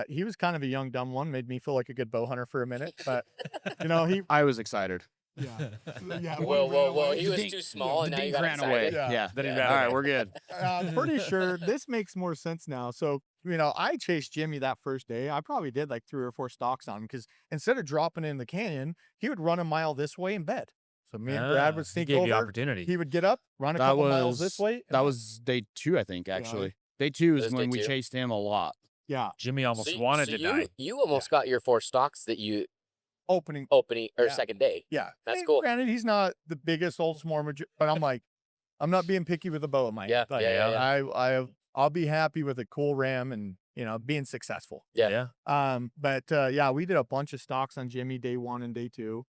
S1: he was kind of a young, dumb one, made me feel like a good bow hunter for a minute. But,
S3: I was excited.
S1: Yeah.
S4: Whoa. He
S3: The
S4: was
S3: dink-
S4: too small, and
S3: the
S4: now you
S3: dink
S4: got
S3: ran
S4: excited.
S3: away.
S1: Yeah.
S3: Yeah.
S5: Then he
S3: All
S5: ran
S3: right,
S5: away.
S3: we're good.
S1: I'm pretty sure this makes more sense now. So, I chased Jimmy that first day. I probably did like 3 or 4 stalks on him because instead of dropping in the canyon, he would run a mile this way and bed. So me and Brad would
S5: He
S1: sneak
S5: gave you
S1: over.
S5: opportunity.
S1: He would get up, run a
S3: That
S1: couple miles this
S3: was
S1: way. and
S3: that
S1: then-
S3: was day 2, I think. Actually, day 2
S4: It
S3: is
S4: was
S3: when
S4: day
S3: we
S4: 2.
S3: chased him a lot.
S1: yeah,
S5: Jimmy almost
S4: So
S5: wanted to
S4: you,
S5: die.
S4: You almost got your 4 stocks that you
S1: opening.
S4: opening or
S1: Yeah.
S4: second day.
S1: Yeah,
S4: That's
S1: And
S4: cool.
S1: Granted, he's not the biggest old small, but I'm like, I'm not being picky with a bow in my hand.
S4: Yeah,
S1: Like,
S4: yeah.
S1: I'll be happy with a cool ram and being successful.
S4: Yeah.
S1: But we did a bunch of stalks on Jimmy day 1 and day 2.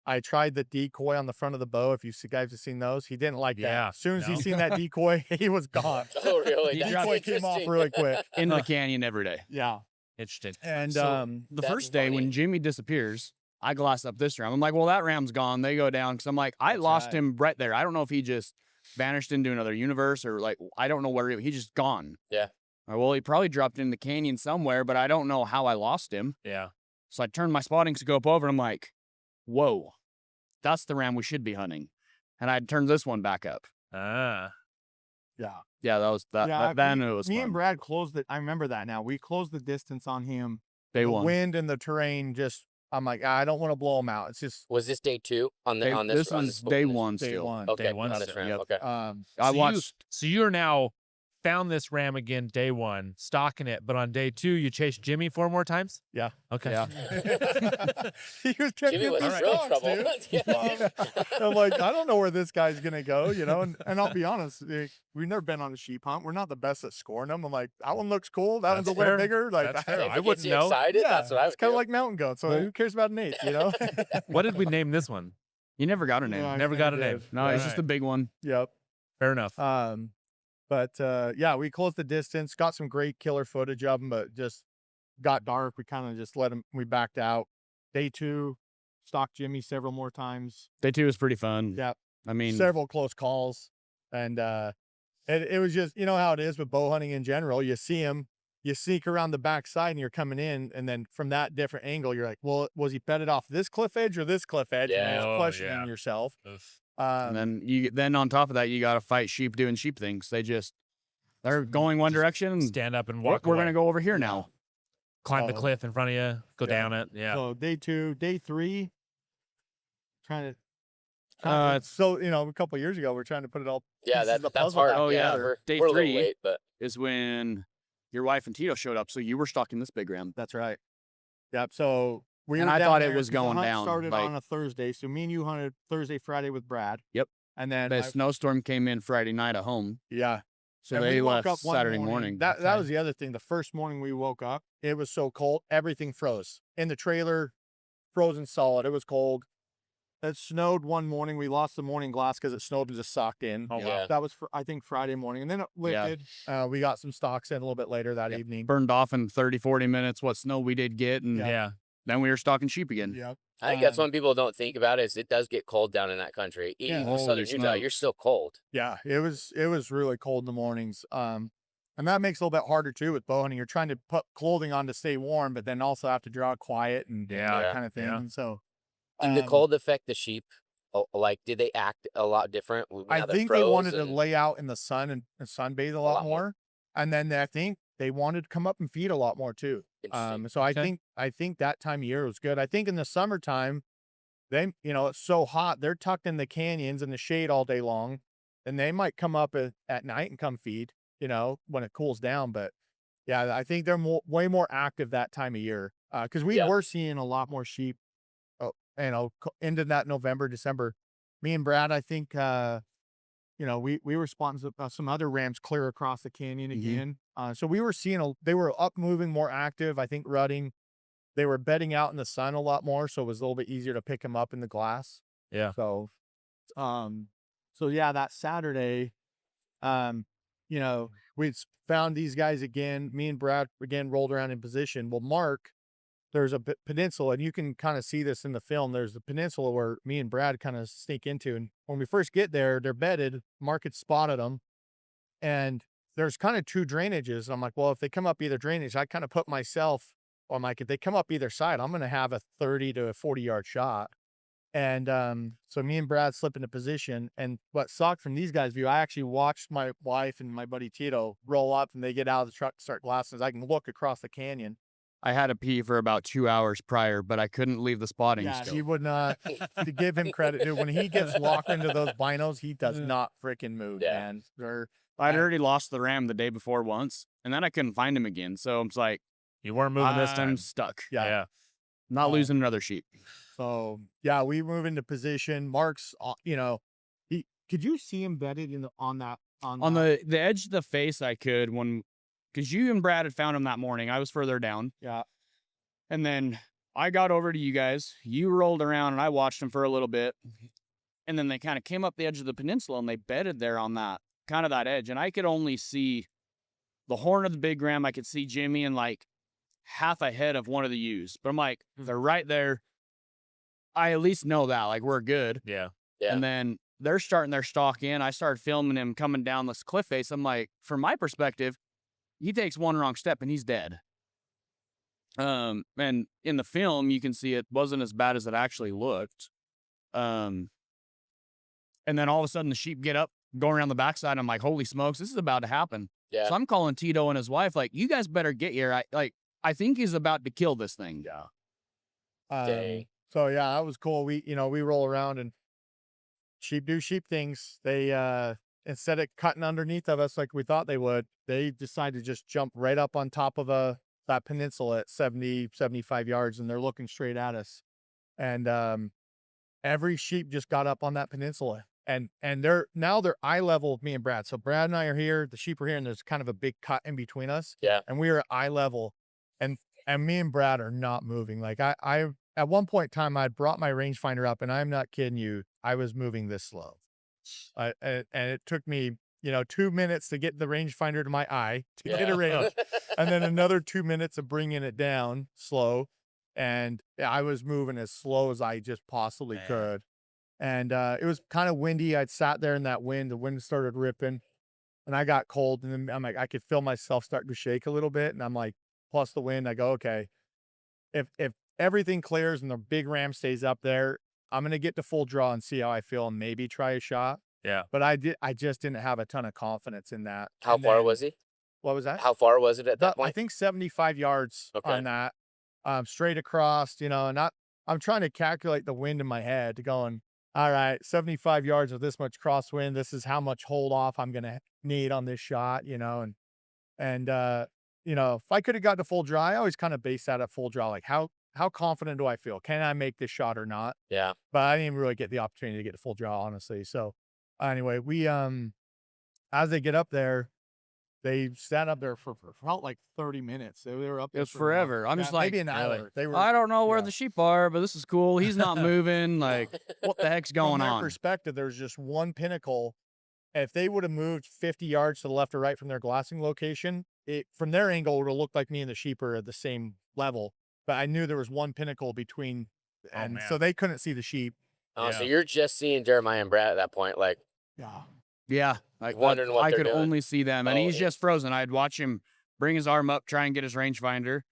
S1: I tried the decoy on the front of the bow. If you guys have seen those, he didn't like that.
S5: Yeah,
S1: As soon as he
S5: no.
S1: seen that decoy, he was gone.
S4: Oh, really?
S3: He
S4: That's
S1: Decoy came off
S4: interesting.
S1: really quick.
S3: In the canyon every day.
S1: Yeah,
S5: Interesting.
S1: and
S3: So, the
S4: That's
S3: first day
S4: funny.
S3: when Jimmy disappears, I glass up this ram. I'm like, well, that ram's gone. They go down. Because I'm like, I
S1: That's
S3: lost
S1: right.
S3: him right there. I don't know if he just vanished into another universe or like, I don't know where he just gone.
S4: Yeah.
S3: Well, he probably dropped in the canyon somewhere, but I don't know how I lost him.
S5: Yeah.
S3: So I turned my spotting scope over. And I'm like, whoa, that's the ram we should be hunting. And I turned this one back up.
S5: Ah.
S1: yeah.
S3: Yeah, that was that.
S1: Yeah,
S3: Then it was
S1: Me
S3: fun.
S1: and Brad closed it. I remember that now. We closed the distance on him.
S3: Day
S1: The
S3: 1.
S1: wind and the terrain I'm like, I don't want to blow him out. It's just
S4: Was this day 2 on the on this?
S3: This
S4: on
S3: was
S4: this
S3: day
S4: book?
S3: 1
S1: day
S3: still.
S1: 1.
S4: Okay,
S5: Day 1
S4: on this
S5: still,
S4: ram.
S3: yep.
S4: Okay.
S3: I
S5: So you-
S3: watched.
S5: So you're now found this ram again day 1, stalking it, but on day 2 you chased Jimmy 4 more times?
S1: Yeah.
S5: Okay.
S3: Yeah.
S1: He was kept
S4: Jimmy was
S1: getting
S4: in
S1: these
S4: real
S1: stalks,
S4: trouble.
S1: dude.
S4: Yeah.
S1: I'm like, I don't know where this guy's gonna go, and I'll be honest, we've never been on a sheep hunt. We're not the best at scoring them. I'm like, that one looks cool. That one's a
S5: That's
S1: little
S5: fair.
S1: bigger. Like,
S5: That's fair.
S4: If it
S5: I
S4: gets
S5: wouldn't
S4: you
S5: know.
S4: excited,
S1: yeah,
S4: that's what I would
S1: it's kind of
S4: do.
S1: like mountain goats. So
S5: Well-
S1: who cares about an eighth?
S5: What did we name this one?
S3: You never got a name.
S1: Yeah, I
S5: Never got a
S1: kinda
S5: name.
S1: did.
S3: No, it's
S5: All
S3: just
S5: right.
S3: a big one.
S1: Yep.
S5: Fair enough.
S1: But we closed the distance, got some great killer footage of them, but just got dark. We kind of just we backed out. Day 2, stalked Jimmy several more times.
S3: Day 2 was pretty fun.
S1: Yeah.
S3: I mean,
S1: Several close calls. And it was just, how it is with bow hunting in general. You see him, you sneak around the backside and you're coming in. And then from that different angle, you're like, well, was he bedded off this cliff edge or this cliff edge? And
S4: Yeah.
S1: you're just
S5: Oh,
S1: questioning
S5: yeah.
S1: yourself.
S5: Oof.
S3: and then on top of that, you got to fight sheep doing sheep things. They're going one direction. And
S5: Stand up and
S3: we're
S5: walk
S3: going
S5: away.
S3: to go over here now.
S5: Climb the
S1: Oh.
S5: cliff in front of you, go
S1: Yeah.
S5: down it. Yeah.
S1: So day 2, day 3, trying to.
S3: So,
S1: a couple of years ago, we're trying to put it all.
S4: Yeah,
S1: pieces of the
S4: that's
S1: puzzle
S4: hard.
S1: back
S3: Oh, yeah.
S1: together.
S3: Day
S4: We're a little
S3: 3.
S4: late, but
S3: Is when your wife and Tito showed up. So you were stalking this big ram.
S1: That's right. Yep. So we
S3: And
S1: were
S3: I
S1: down
S3: thought it
S1: there
S3: was
S1: 'cause the
S3: going
S1: hunt
S3: down,
S1: started
S3: like-
S1: on a Thursday. So me and you hunted Thursday, Friday with Brad.
S3: Yep.
S1: And then
S3: The snowstorm came in Friday night at home.
S1: yeah.
S3: So
S1: And we
S3: they
S1: woke
S3: left
S1: up one
S3: Saturday morning.
S1: That
S5: Okay.
S1: was the other thing. The first morning we woke up, it was so cold. Everything froze in the trailer, frozen solid. It was cold. It snowed one morning. We lost the morning glass because it snowed and just socked in.
S5: Oh, wow.
S4: Yeah.
S1: That was I think Friday morning, and then it
S3: Yeah.
S1: lifted. We got some stocks in a little bit later that
S3: Yep.
S1: evening.
S3: Burned off in 30, 40 minutes what snow we did get. And
S5: Yeah.
S3: then we were stalking sheep again.
S1: Yep.
S4: I think that's
S1: Um,
S4: one people don't think about is it does get cold down in that country.
S1: Yeah.
S4: Even southern
S3: Holy
S4: Utah, you're
S3: smokes.
S4: still cold.
S1: Yeah, it was really cold in the mornings. And that makes it a little bit harder too with bow hunting. You're trying to put clothing on to stay warm, but then also have to draw quiet and
S5: Yeah,
S1: that kind of thing.
S5: yeah.
S1: And so
S4: Did the
S1: um,
S4: cold affect the sheep? Like, did they act a lot different?
S1: I think they wanted to lay out in the sun and sunbathe a lot
S4: lot more.
S1: more. And then I think they wanted to come up and feed a lot more too. So
S5: Okay.
S1: I think that time of year was good. I think in the summertime, it's so hot, they're tucked in the canyons in the shade all day long, and they might come up at night and come feed, when it cools down. But yeah, I think they're way more active that time of year. Cause we
S4: Yeah.
S1: were seeing a lot more sheep, into that November, December. Me and Brad, I think, we were spotting some other rams clear across the canyon
S3: Mhm.
S1: again. So we were seeing they were up moving more active, I think rutting. They were bedding out in the sun a lot more, so it was a little bit easier to pick them up in the glass.
S5: Yeah.
S1: So, that Saturday, we found these guys again. Me and Brad again rolled around in position. Well, Mark, there's a peninsula, and you can kind of see this in the film. There's a peninsula where me and Brad kind of sneak into, and when we first get there, they're bedded. Mark had spotted them, and there's kind of two drainages. And I'm like, well, if they come up either drainage, I kind of put myself, or I'm like, if they come up either side, I'm going to have a 30 to a 40 yard shot. And so me and Brad slip into position. And what sucked from these guys' view, I actually watched my wife and my buddy Tito roll up, and they get out of the truck, start glassing. I can look across the canyon.
S3: I had to pee for about 2 hours prior, but I couldn't leave the spotting
S1: Yeah,
S3: scope.
S1: he would not. To give him credit, dude, when he gets locked into those binos, he does not freaking move, man.
S3: I'd already lost the ram the day before once, and then I couldn't find him again. So I'm like,
S5: You weren't moving this time.
S3: I'm stuck.
S1: Yeah.
S3: Not losing another sheep.
S1: So yeah, we move into position. Mark's, could you see him bedded on
S3: the edge of the face? I could because you and Brad had found him that morning. I was further down.
S1: Yeah.
S3: And then I got over to you guys. You rolled around, and I watched him for a little bit. And then they kind of came up the edge of the peninsula, and they bedded there on that edge. And I could only see the horn of the big ram. I could see Jimmy and like half a head of one of the ewes. But I'm like, they're right there. I at least know that, like, we're good.
S5: Yeah.
S3: And then they're starting their stalk in. I started filming him coming down this cliff face. I'm like, from my perspective, he takes one wrong step and he's dead. And in the film, you can see it wasn't as bad as it actually looked. And then all of a sudden the sheep get up, going around the backside. I'm like, holy smokes, this is about to happen.
S4: Yeah.
S3: So I'm calling Tito and his wife, like, you guys better get here. I think he's about to kill this thing.
S1: Yeah.
S4: Dang.
S1: So yeah, that was cool. We roll around, and sheep do sheep things. They instead of cutting underneath of us like we thought they would, they decided to just jump right up on top of that peninsula at 70, 75 yards, and they're looking straight at us. And every sheep just got up on that peninsula. And they're eye level with me and Brad. So Brad and I are here, the sheep are here, and there's kind of a big cut in between us.
S4: Yeah.
S1: And we are at eye level, and me and Brad are not moving. Like I at one point in time, I'd brought my rangefinder up, and I'm not kidding you, I was moving this slow. And it took me, 2 minutes to get the rangefinder to my eye to get a range, and then another 2 minutes of bringing it down slow. And I was moving as slow as I just possibly could. And it was kind of windy. I'd sat there in that wind. The wind started ripping, and I got cold. And then I'm like, I could feel myself starting to shake a little bit. And I'm like, plus the wind, I go, okay, if everything clears and the big ram stays up there, I'm going to get to full draw and see how I feel and maybe try a shot.
S5: Yeah.
S1: But I just didn't have a ton of confidence in that.
S4: How far was he?
S1: What was that?
S4: How far was it at that point?
S1: I think 75 yards on that, straight across, and I'm trying to calculate the wind in my head, going, all right, 75 yards with this much crosswind, this is how much hold off I'm going to need on this shot, and if I could have got to full draw, I always kind of base that at full draw. Like how confident do I feel? Can I make this shot or not?
S4: Yeah.
S1: But I didn't really get the opportunity to get to full draw, honestly. So anyway, we, as they get up there, they sat up there for felt like 30 minutes. They were up there.
S3: It was forever. I'm just like,
S1: maybe an hour. They were,
S3: I don't know where the sheep are, but this is cool. He's not moving. Like, what the heck's going
S1: from their
S3: on?
S1: perspective, there's just one pinnacle. If they would have moved 50 yards to the left or right from their glassing location, from their angle, it would have looked like me and the sheep are at the same level. But I knew there was one pinnacle between, and so they couldn't see the sheep.
S4: Oh, so you're just seeing Jeremiah and Brad at that point, like.
S1: Yeah.
S3: Like,
S4: wondering what
S3: I
S4: they're
S3: could
S4: doing.
S3: only see them, and he's just frozen. I'd watch him bring his arm up, try and get his rangefinder,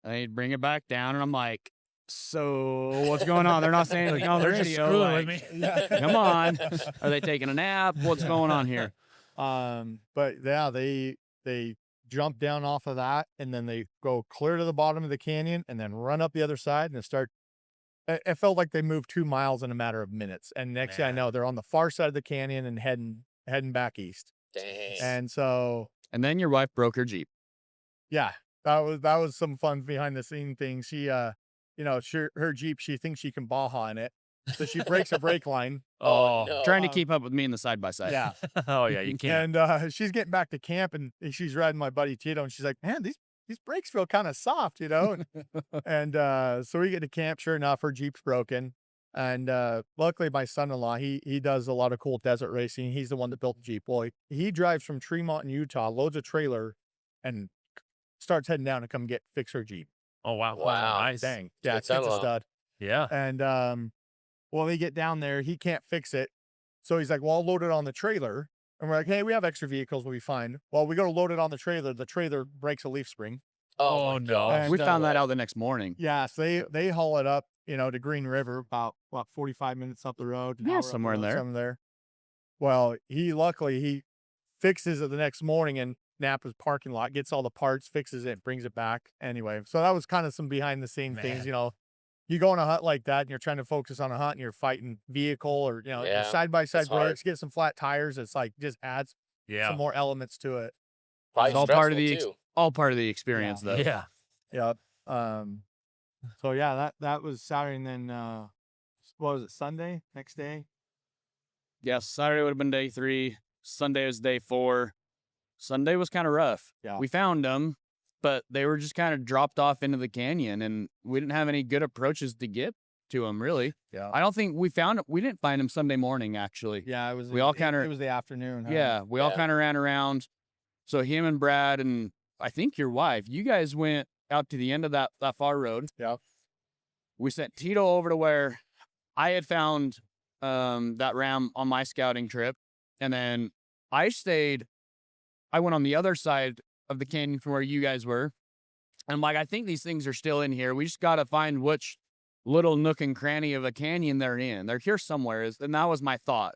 S3: and he'd bring it back down, and I'm like, so what's going on? They're not saying anything on the
S5: They're just
S3: radio.
S5: screwing
S3: Like,
S5: with me.
S3: come on. Are they taking a nap? What's going on here?
S1: But yeah, they jump down off of that, and then they go clear to the bottom of the canyon and then run up the other side and start. It felt like they moved 2 miles in a matter of minutes. And next thing I know, they're on the far side of the canyon and heading back east.
S4: Dang.
S3: And then your wife broke her Jeep.
S1: Yeah, that was some fun behind the scene things. She, her Jeep, she thinks she can Baja in it. So she breaks a brake line.
S5: Oh,
S4: no.
S3: Trying to keep up with me in the side-by-side.
S1: Yeah.
S5: oh yeah, you can't.
S1: And she's getting back to camp, and she's riding my buddy Tito, and she's like, man, these brakes feel kind of soft, And so we get to camp. Sure enough, her Jeep's broken. And luckily, my son-in-law, he does a lot of cool desert racing. He's the one that built the Jeep. Well, he drives from Tremont in Utah, loads a trailer, and starts heading down to come fix her Jeep.
S5: Oh wow.
S4: Wow.
S5: Nice.
S1: Dang. Yeah,
S4: Good
S1: it's a
S4: son-in-law.
S1: stud.
S5: Yeah.
S1: And well, they get down there, he can't fix it. So he's like, well, I'll load it on the trailer. And we're like, hey, we have extra vehicles, we'll be fine. Well, we go to load it on the trailer breaks a leaf spring.
S4: Oh,
S5: Oh,
S4: my
S5: no.
S4: gosh.
S1: And,
S3: We found that out the next morning.
S1: Yeah, so they haul it up. to Green River, about 45 minutes up the road. An
S3: Yeah,
S1: hour up the
S3: somewhere in
S1: road,
S3: there.
S1: somewhere there. Well, luckily he fixes it the next morning in Napa's parking lot, gets all the parts, fixes it, brings it back. Anyway, so that was kind of some behind the scene things, You go on a hunt like that and you're trying to focus on a hunt and you're fighting vehicle or,
S4: Yeah,
S1: side by side
S4: it's hard.
S1: brakes, get some flat tires. It's like just adds some more elements to it.
S4: Probably
S3: It's all part of
S4: stressful,
S3: the
S4: too.
S3: all part of the experience, though.
S5: Yeah.
S1: Yep. So yeah, that was Saturday, and then what was it, Sunday? Next day?
S3: Yes, Saturday would have been day 3. Sunday was day 4. Sunday was kind of rough.
S1: Yeah.
S3: We found them, but they were just kind of dropped off into the canyon, and we didn't have any good approaches to get to them, really.
S1: Yeah.
S3: I don't think we didn't find them Sunday morning, actually.
S1: Yeah, it was.
S3: We all
S1: it
S3: kinda-
S1: was the afternoon. Huh?
S3: Yeah, we all
S4: Yeah.
S3: kind of ran around. So him and Brad and I think your wife, you guys went out to the end of that far road.
S1: Yeah.
S3: We sent Tito over to where I had found that ram on my scouting trip. And then I went on the other side of the canyon from where you guys were. And I'm like, I think these things are still in here. We just got to find which little nook and cranny of a canyon they're in. They're here somewhere. And that was my thought.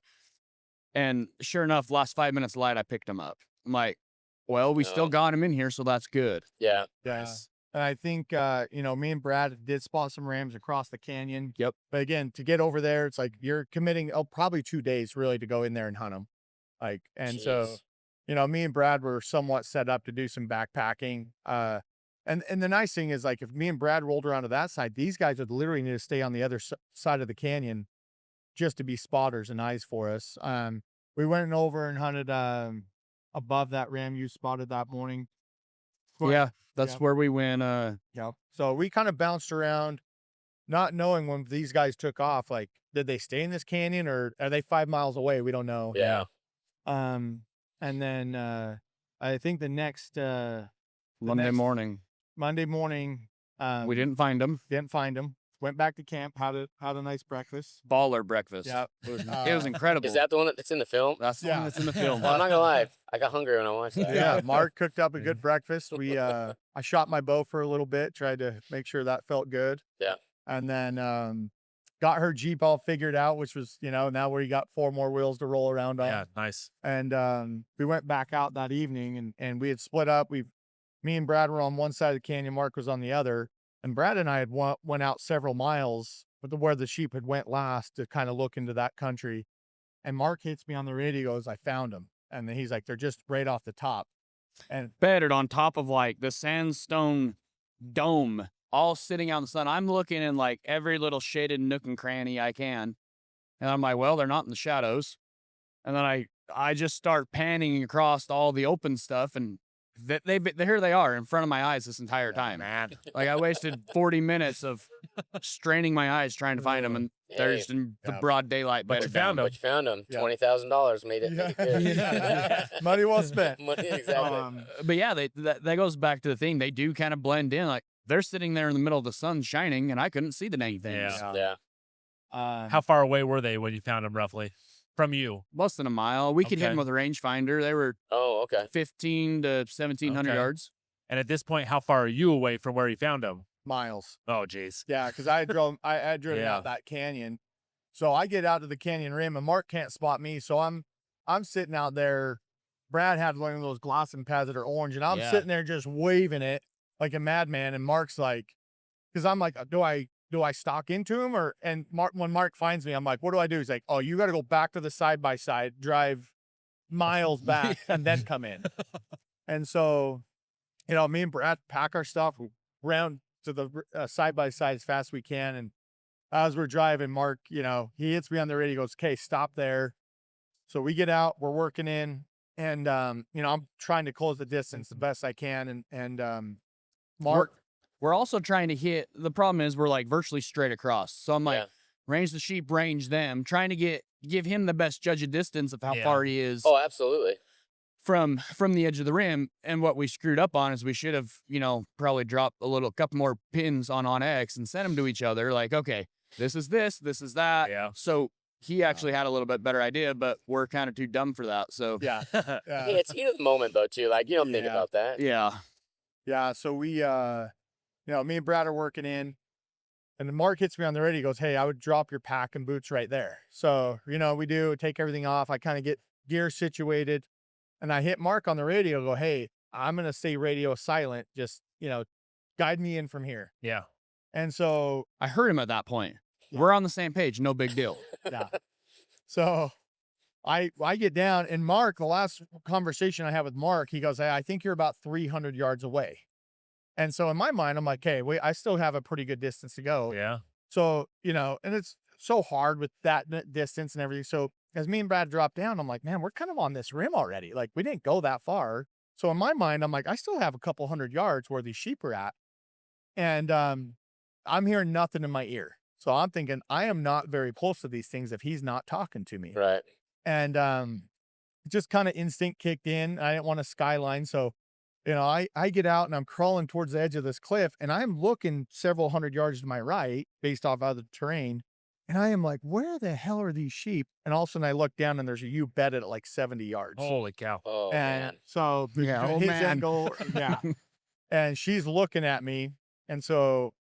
S3: And sure enough, last 5 minutes of light, I picked them up. I'm like, well, we still got them in here, so that's good.
S4: Yeah.
S1: Yeah. And I think me and Brad did spot some rams across the canyon.
S3: Yep.
S1: But again, to get over there, it's like you're committing probably 2 days really to go in there and hunt them. So me and Brad were somewhat set up to do some backpacking. And the nice thing is, like, if me and Brad rolled around to that side, these guys would literally need to stay on the other side of the canyon just to be spotters and eyes for us. We went over and hunted above that ram you spotted that morning.
S3: Yeah, that's
S1: Yeah.
S3: where we went.
S1: Yeah. So we kind of bounced around, not knowing when these guys took off. Like, did they stay in this canyon or are they 5 miles away? We don't know.
S4: Yeah.
S1: And then I think the next
S3: Monday morning.
S1: Monday morning,
S3: We didn't find them.
S1: didn't find them. Went back to camp, had a nice breakfast.
S3: Baller breakfast.
S1: Yeah.
S3: It was incredible.
S4: Is that the one that's in the film?
S3: That's the one
S1: Yeah.
S3: that's in the film.
S4: Well, I'm not gonna lie. I got hungry when I watched that.
S1: Yeah, Mark cooked up a good breakfast. I shot my bow for a little bit, tried to make sure that felt good.
S4: Yeah.
S1: And then got her Jeep all figured out, which was, now where you got 4 more wheels to roll around on.
S5: Yeah, nice.
S1: And we went back out that evening and we had split up. Me and Brad were on one side of the canyon, Mark was on the other. And Brad and I had went out several miles where the sheep had went last to kind of look into that country. And Mark hits me on the radio, goes, I found them. And then he's like, they're just right off the top. And
S3: Bedded on top of like the sandstone dome, all sitting out in the sun. I'm looking in like every little shaded nook and cranny I can. And I'm like, well, they're not in the shadows. And then I just start panning across all the open stuff, and here they are in front of my eyes this entire time.
S5: Man.
S3: Like I wasted 40 minutes of straining my eyes trying to find them, and they're just in the
S1: Yeah.
S3: broad daylight.
S5: But
S3: bedded
S5: you found
S3: down.
S4: But you found them.
S1: Yeah.
S4: $20,000 made it. Made it good.
S1: Yeah. Money well spent.
S4: Money, exactly.
S3: But yeah, that goes back to the thing. They do kind of blend in. Like they're sitting there in the middle of the sun shining, and I couldn't see the dang things.
S5: Yeah.
S4: Yeah.
S5: How far away were they when you found them roughly from you?
S3: Less than a mile. We could hit
S5: Okay.
S3: them with a rangefinder. They were
S4: Oh, okay.
S3: 15 to 1,700
S5: Okay.
S3: yards.
S5: And at this point, how far are you away from where you found them?
S1: Miles.
S5: Oh, geez.
S1: Yeah, because I had driven
S5: Yeah.
S1: out that canyon. So I get out to the canyon rim and Mark can't spot me. So I'm sitting out there. Brad had one of those glossing pads that are orange, and I'm
S3: Yeah.
S1: sitting there just waving it like a madman. And Mark's like, because I'm like, do I stalk into him and when Mark finds me, I'm like, what do I do? He's like, oh, you got to go back to the side by side, drive miles back, and then come in. And so, me and Brad pack our stuff, round to the side by side as fast as we can. And as we're driving, Mark, he hits me on the radio, he goes, okay, stop there. So we get out, we're working in, and I'm trying to close the distance the best I can. And Mark,
S3: We're also trying to hit. The problem is we're like virtually straight across. So I'm like,
S4: Yeah.
S3: range the sheep, range them, trying to give him the best judge of distance of how
S5: Yeah.
S3: far he is
S4: Oh, absolutely.
S3: from the edge of the rim. And what we screwed up on is we should have, probably dropped couple more pins on X and sent them to each other. Like, okay, this is this is that.
S5: Yeah.
S3: So he actually had a little bit better idea, but we're kind of too dumb for that. So
S1: yeah.
S4: Yeah, it's heat of the moment though too. Like you don't think
S1: Yeah.
S4: about that.
S3: yeah.
S1: Yeah, so we, me and Brad are working in, And then Mark hits me on the radio. He goes, "Hey, I would drop your pack and boots right there." So, we do take everything off. I kind of get gear situated, and I hit Mark on the radio, go, "Hey, I'm going to stay radio silent. Just, guide me in from here."
S5: Yeah.
S1: And so,
S3: I heard him at that point. We're on the same page. No big deal.
S1: yeah. So I get down, and Mark, the last conversation I had with Mark, he goes, "Hey, I think you're about 300 yards away." And so in my mind, I'm like, "Hey, wait, I still have a pretty good distance to go."
S5: Yeah.
S1: So, and it's so hard with that distance and everything. So as me and Brad dropped down, I'm like, "Man, we're kind of on this rim already. Like, we didn't go that far." So in my mind, I'm like, I still have a couple hundred yards where these sheep are at. And I'm hearing nothing in my ear. So I'm thinking, I am not very close to these things if he's not talking to me.
S4: Right.
S1: And just kind of instinct kicked in. I didn't want a skyline. So, I get out and I'm crawling towards the edge of this cliff, and I'm looking several hundred yards to my right based off of the terrain. And I am like, where the hell are these sheep? And all of a sudden I look down and there's a ewe bedded at like 70 yards.
S5: Holy cow.
S4: Oh,
S1: And
S4: man.
S1: so
S3: Yeah,
S1: his
S3: man.
S1: angle, yeah. And she's looking at me. And so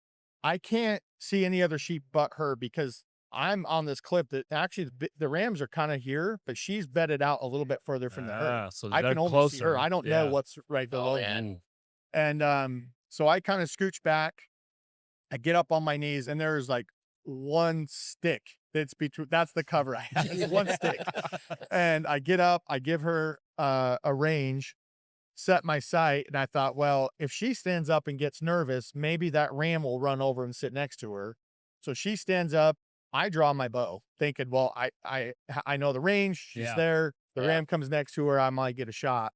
S1: I can't see any other sheep but her, because I'm on this cliff that actually the rams are kind of here, but she's bedded out a little bit further from the herd.
S5: So
S1: I
S5: they're
S1: can only see
S5: closer.
S1: her. I don't know what's right
S4: Oh,
S1: below me.
S4: man.
S1: And so I kind of scooch back. I get up on my knees, and there's like one stick that's the cover I have. It's one stick. And I get up, I give her a range, set my sight, and I thought, well, if she stands up and gets nervous, maybe that ram will run over and sit next to her. So she stands up, I draw my bow, thinking, well, I know the range, she's there. The ram comes next to her, I might get a shot.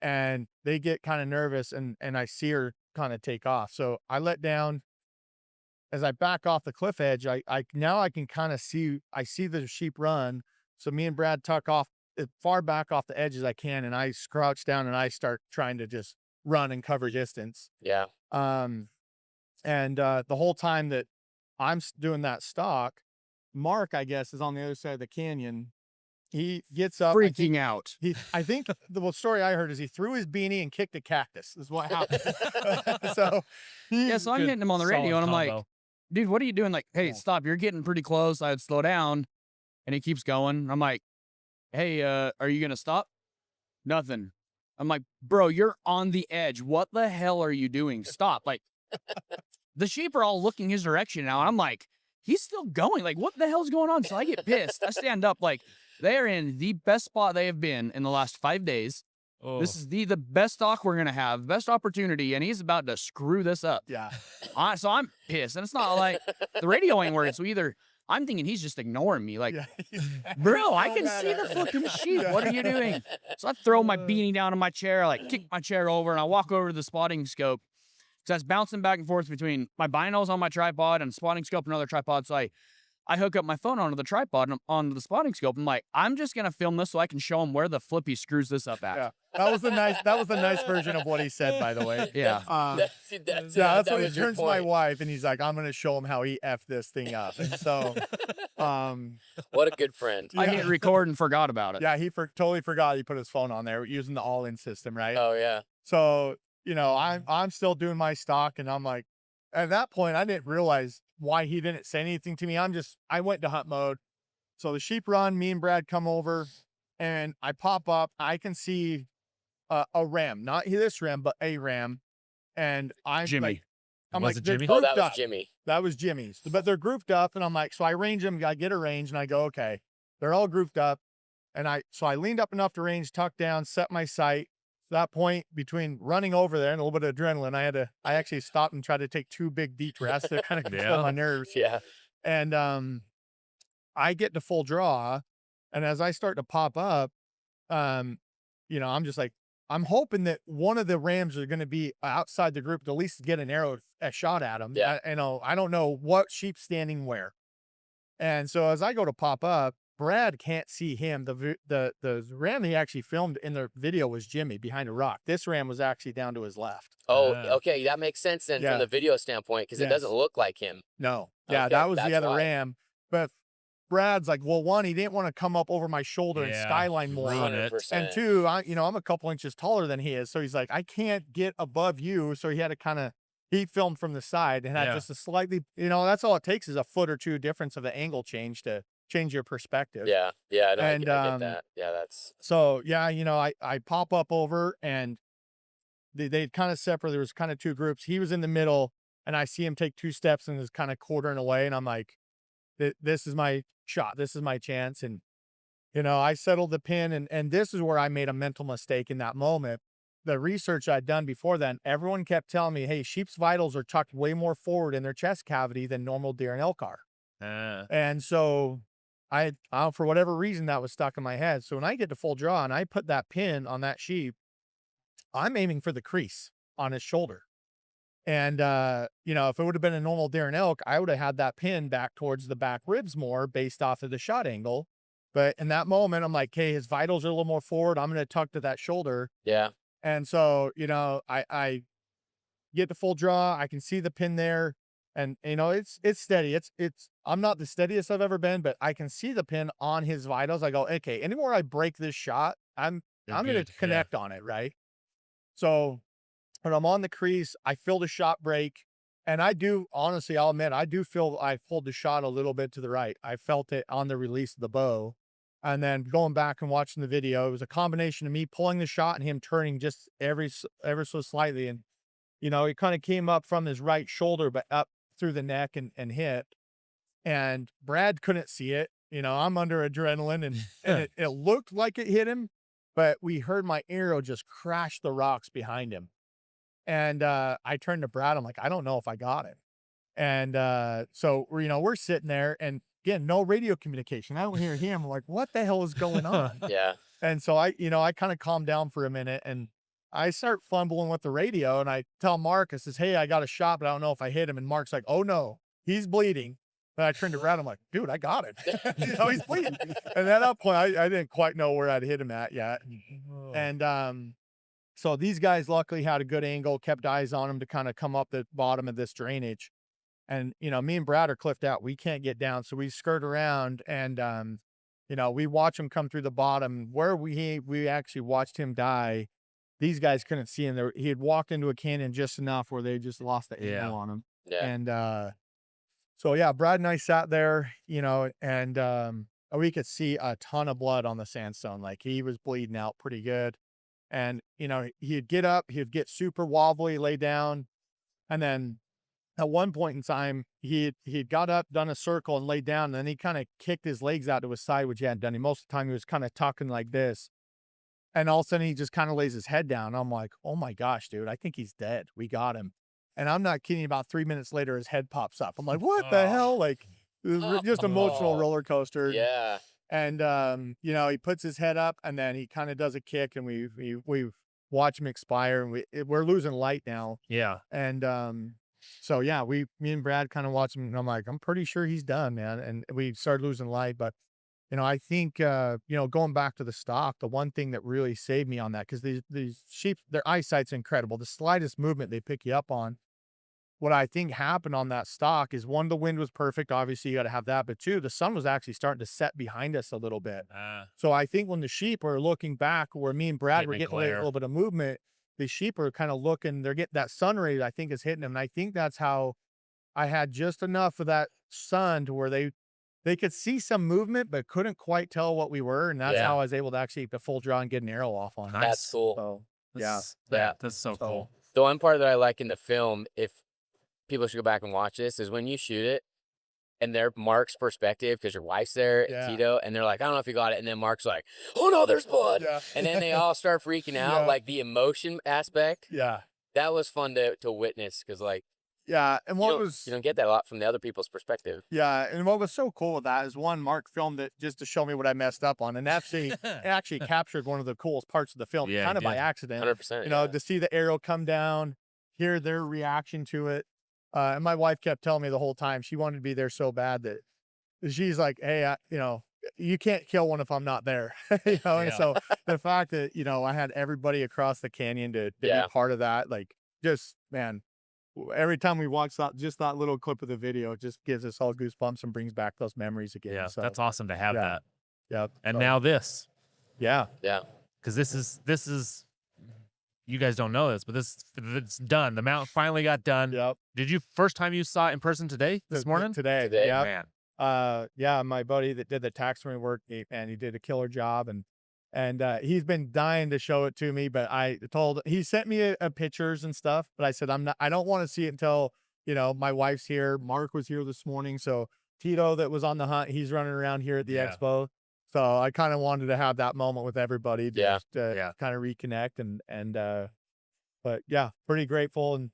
S1: And they get kind of nervous, and I see her kind of take off. So I let down. As I back off the cliff edge, now I can kind of see the sheep run. So me and Brad tuck off as far back off the edge as I can, and I crouch down and I start trying to just run and cover distance.
S4: Yeah.
S1: And the whole time that I'm doing that stalk, Mark, I guess, is on the other side of the canyon. He gets up,
S3: Freaking out.
S1: I think the story I heard is he threw his beanie and kicked a cactus is what happened. So
S3: So I'm getting him on the radio, and I'm like, "Dude, what are you doing?" Like, "Hey, stop. You're getting pretty close." I would slow down, and he keeps going. I'm like, "Hey, are you going to stop?" Nothing. I'm like, "Bro, you're on the edge. What the hell are you doing? Stop." Like, the sheep are all looking his direction now, and I'm like, he's still going. Like, what the hell's going on? So I get pissed. I stand up. Like, they're in the best spot they have been in the last 5 days.
S5: Oh.
S3: This is the best stock we're going to have, best opportunity, and he's about to screw this up.
S1: yeah.
S3: So I'm pissed, and it's not like the radio ain't working. So either I'm thinking he's just ignoring me, like, bro, I can see the fucking sheep. What are you doing? So I throw my beanie down on my chair, I like kick my chair over, and I walk over to the spotting scope. So I was bouncing back and forth between my binos on my tripod and spotting scope and another tripod. So I hook up my phone onto the tripod and onto the spotting scope. I'm like, I'm just gonna film this so I can show him where the flip he screws this up at.
S1: Yeah. That was the nice version of what he said, by the way.
S3: Yeah.
S1: That's
S4: that
S1: when he
S4: was your
S1: turns to my
S4: point.
S1: wife, and he's like, I'm gonna show him how he effed this thing up. And so
S4: What a good friend.
S3: I hit record and forgot about it.
S1: yeah, he totally forgot he put his phone on there using the all-in system, right?
S4: Oh, yeah.
S1: So, I'm still doing my stock, and I'm like, at that point, I didn't realize why he didn't say anything to me. I went to hunt mode. So the sheep run, me and Brad come over, and I pop up. I can see a ram, not this ram, but a ram. And I'm
S3: Jimmy.
S1: like,
S5: Was it
S1: they're
S5: Jimmy?
S4: Oh,
S1: grouped
S4: that was
S1: up.
S4: Jimmy.
S1: That was Jimmy's, but they're grouped up, and I'm like, so I range them. I get a range, and I go, okay, they're all grouped up. And I leaned up enough to range, tucked down, set my sight. That point between running over there and a little bit of adrenaline, I actually stopped and tried to take 2 big deep breaths to kind of control my nerves.
S4: Yeah.
S1: And I get to full draw, and as I start to pop up, I'm just like, I'm hoping that one of the rams are going to be outside the group to at least get a shot at him.
S4: Yeah.
S1: I don't know what sheep's standing where. And so as I go to pop up, Brad can't see him. The ram he actually filmed in the video was Jimmy behind a rock. This ram was actually down to his left.
S4: Oh,
S5: Ah.
S4: okay. That makes sense then
S1: Yeah.
S4: from the video standpoint because it
S1: Yes.
S4: doesn't look like him.
S1: No. Yeah,
S4: Okay,
S1: that was the
S4: that's
S1: other
S4: why.
S1: ram. But Brad's like, well, one, he didn't want to come up over my shoulder and
S5: Yeah,
S1: skyline more.
S5: ruin it.
S4: 100%.
S1: And two, I'm a couple inches taller than he is. So he's like, I can't get above you. So he had to kind of, he filmed from the side and had
S5: Yeah.
S1: just a slightly, that's all it takes is a foot or two difference of the angle change to change your perspective.
S4: Yeah. Yeah. No,
S1: And,
S4: I get that. Yeah. That's,
S1: So yeah, I pop up over and they kind of separate. There was kind of two groups. He was in the middle and I see him take 2 steps and is kind of quartering away. And I'm like, this is my shot. This is my chance. And, I settled the pin and this is where I made a mental mistake in that moment. The research I'd done before then, everyone kept telling me, hey, sheep's vitals are tucked way more forward in their chest cavity than normal deer and elk are. And so for whatever reason, that was stuck in my head. So when I get to full draw and I put that pin on that sheep, I'm aiming for the crease on his shoulder. And, if it would have been a normal deer and elk, I would have had that pin back towards the back ribs more based off of the shot angle. But in that moment, I'm like, hey, his vitals are a little more forward. I'm going to tuck to that shoulder.
S4: yeah.
S1: And so, I get the full draw. I can see the pin there. And, it's steady. I'm not the steadiest I've ever been, but I can see the pin on his vitals. I go, okay, anywhere I break this shot, I'm going to connect on it. Right. So when I'm on the crease, I feel the shot break. And I do, honestly, I'll admit, I do feel I pulled the shot a little bit to the right. I felt it on the release of the bow. And then going back and watching the video, it was a combination of me pulling the shot and him turning just ever so slightly. And, he kind of came up from his right shoulder, but up through the neck and hit. And Brad couldn't see it. I'm under adrenaline and it looked like it hit him, but we heard my arrow just crash the rocks behind him. And I turned to Brad. I'm like, I don't know if I got it. And so we're sitting there and again, no radio communication. I don't hear him. I'm like, what the hell is going on?
S4: Yeah.
S1: And so I kind of calmed down for a minute and I start fumbling with the radio and I tell Mark, I says, hey, I got a shot, but I don't know if I hit him. And Mark's like, oh no, he's bleeding. And I turned around. I'm like, dude, I got it. He's bleeding. And at that point, I didn't quite know where I'd hit him at yet. And so these guys luckily had a good angle, kept eyes on him to kind of come up the bottom of this drainage. And, me and Brad are cliffed out. We can't get down. So we skirt around and, we watch him come through the bottom where we actually watched him die. These guys couldn't see him. He had walked into a canyon just enough where they just lost the angle on him.
S4: Yeah.
S1: And, so yeah, Brad and I sat there, and, we could see a ton of blood on the sandstone. Like he was bleeding out pretty good. And, he'd get up, he'd get super wobbly, lay down. And then at one point in time, he'd got up, done a circle and laid down. And then he kind of kicked his legs out to his side, which he hadn't done. Most of the time he was kind of tucking like this. And all of a sudden he just kind of lays his head down. I'm like, oh my gosh, dude, I think he's dead. We got him. And I'm not kidding. About 3 minutes later, his head pops up. I'm like, what the hell? Like just emotional roller coaster.
S4: Yeah.
S1: And, he puts his head up and then he kind of does a kick and we watch him expire and we're losing light now.
S5: Yeah.
S1: And, so yeah, me and Brad kind of watch him and I'm like, I'm pretty sure he's done, man. And we started losing light, but I think, going back to the stock, the one thing that really saved me on that, cause these sheep, their eyesight's incredible. The slightest movement they pick you up on. What I think happened on that stock is one, the wind was perfect. Obviously you got to have that, but two, the sun was actually starting to set behind us a little bit. So I think when the sheep are looking back where me and Brad were getting a little bit of movement, the sheep are kind of looking, they're getting that sun ray, I think is hitting them. And I think that's how I had just enough of that sun to where they could see some movement, but couldn't quite tell what we were. And that's how I was able to actually get the full draw and get an arrow off on.
S5: Nice.
S4: That's cool.
S1: So,
S5: That's so cool.
S4: The one part that I like in the film, if people should go back and watch this, is when you shoot it and they're Mark's perspective, because your wife's there, Tito, and they're like, I don't know if you got it. And then Mark's like, oh no, there's blood. Yeah. And then they all start freaking out, like the emotion aspect.
S1: Yeah.
S4: That was fun to witness, because like,
S1: and
S4: you don't get that a lot from the other people's perspective.
S1: Yeah, and what was so cool with that is one, Mark filmed it just to show me what I messed up on, and actually captured one of the coolest parts of the film, kind of by accident.
S4: 100%.
S1: To see the arrow come down, hear their reaction to it, and my wife kept telling me the whole time she wanted to be there so bad that she's like, hey, you can't kill one if I'm not there, And so the fact that I had everybody across the canyon to be part of that, like, just man. Every time we watch that little clip of the video, it just gives us all goosebumps and brings back those memories again.
S5: Yeah,
S1: so,
S5: that's awesome to have that.
S1: Yeah.
S5: And now this.
S4: Yeah.
S5: Because this is you guys don't know this, but it's done. The mount finally got done.
S1: Yep.
S5: Did you first time you saw it in person today? This morning?
S1: Today.
S4: Today?
S1: Yep.
S5: Man.
S1: Yeah, my buddy that did the taxidermy work, he did a killer job, and he's been dying to show it to me, but he sent me a pictures and stuff, but I said I don't want to see it until my wife's here. Mark was here this morning, so Tito that was on the hunt, he's running around here at the expo, so I kind of wanted to have that moment with everybody to kind of reconnect but yeah, pretty grateful, and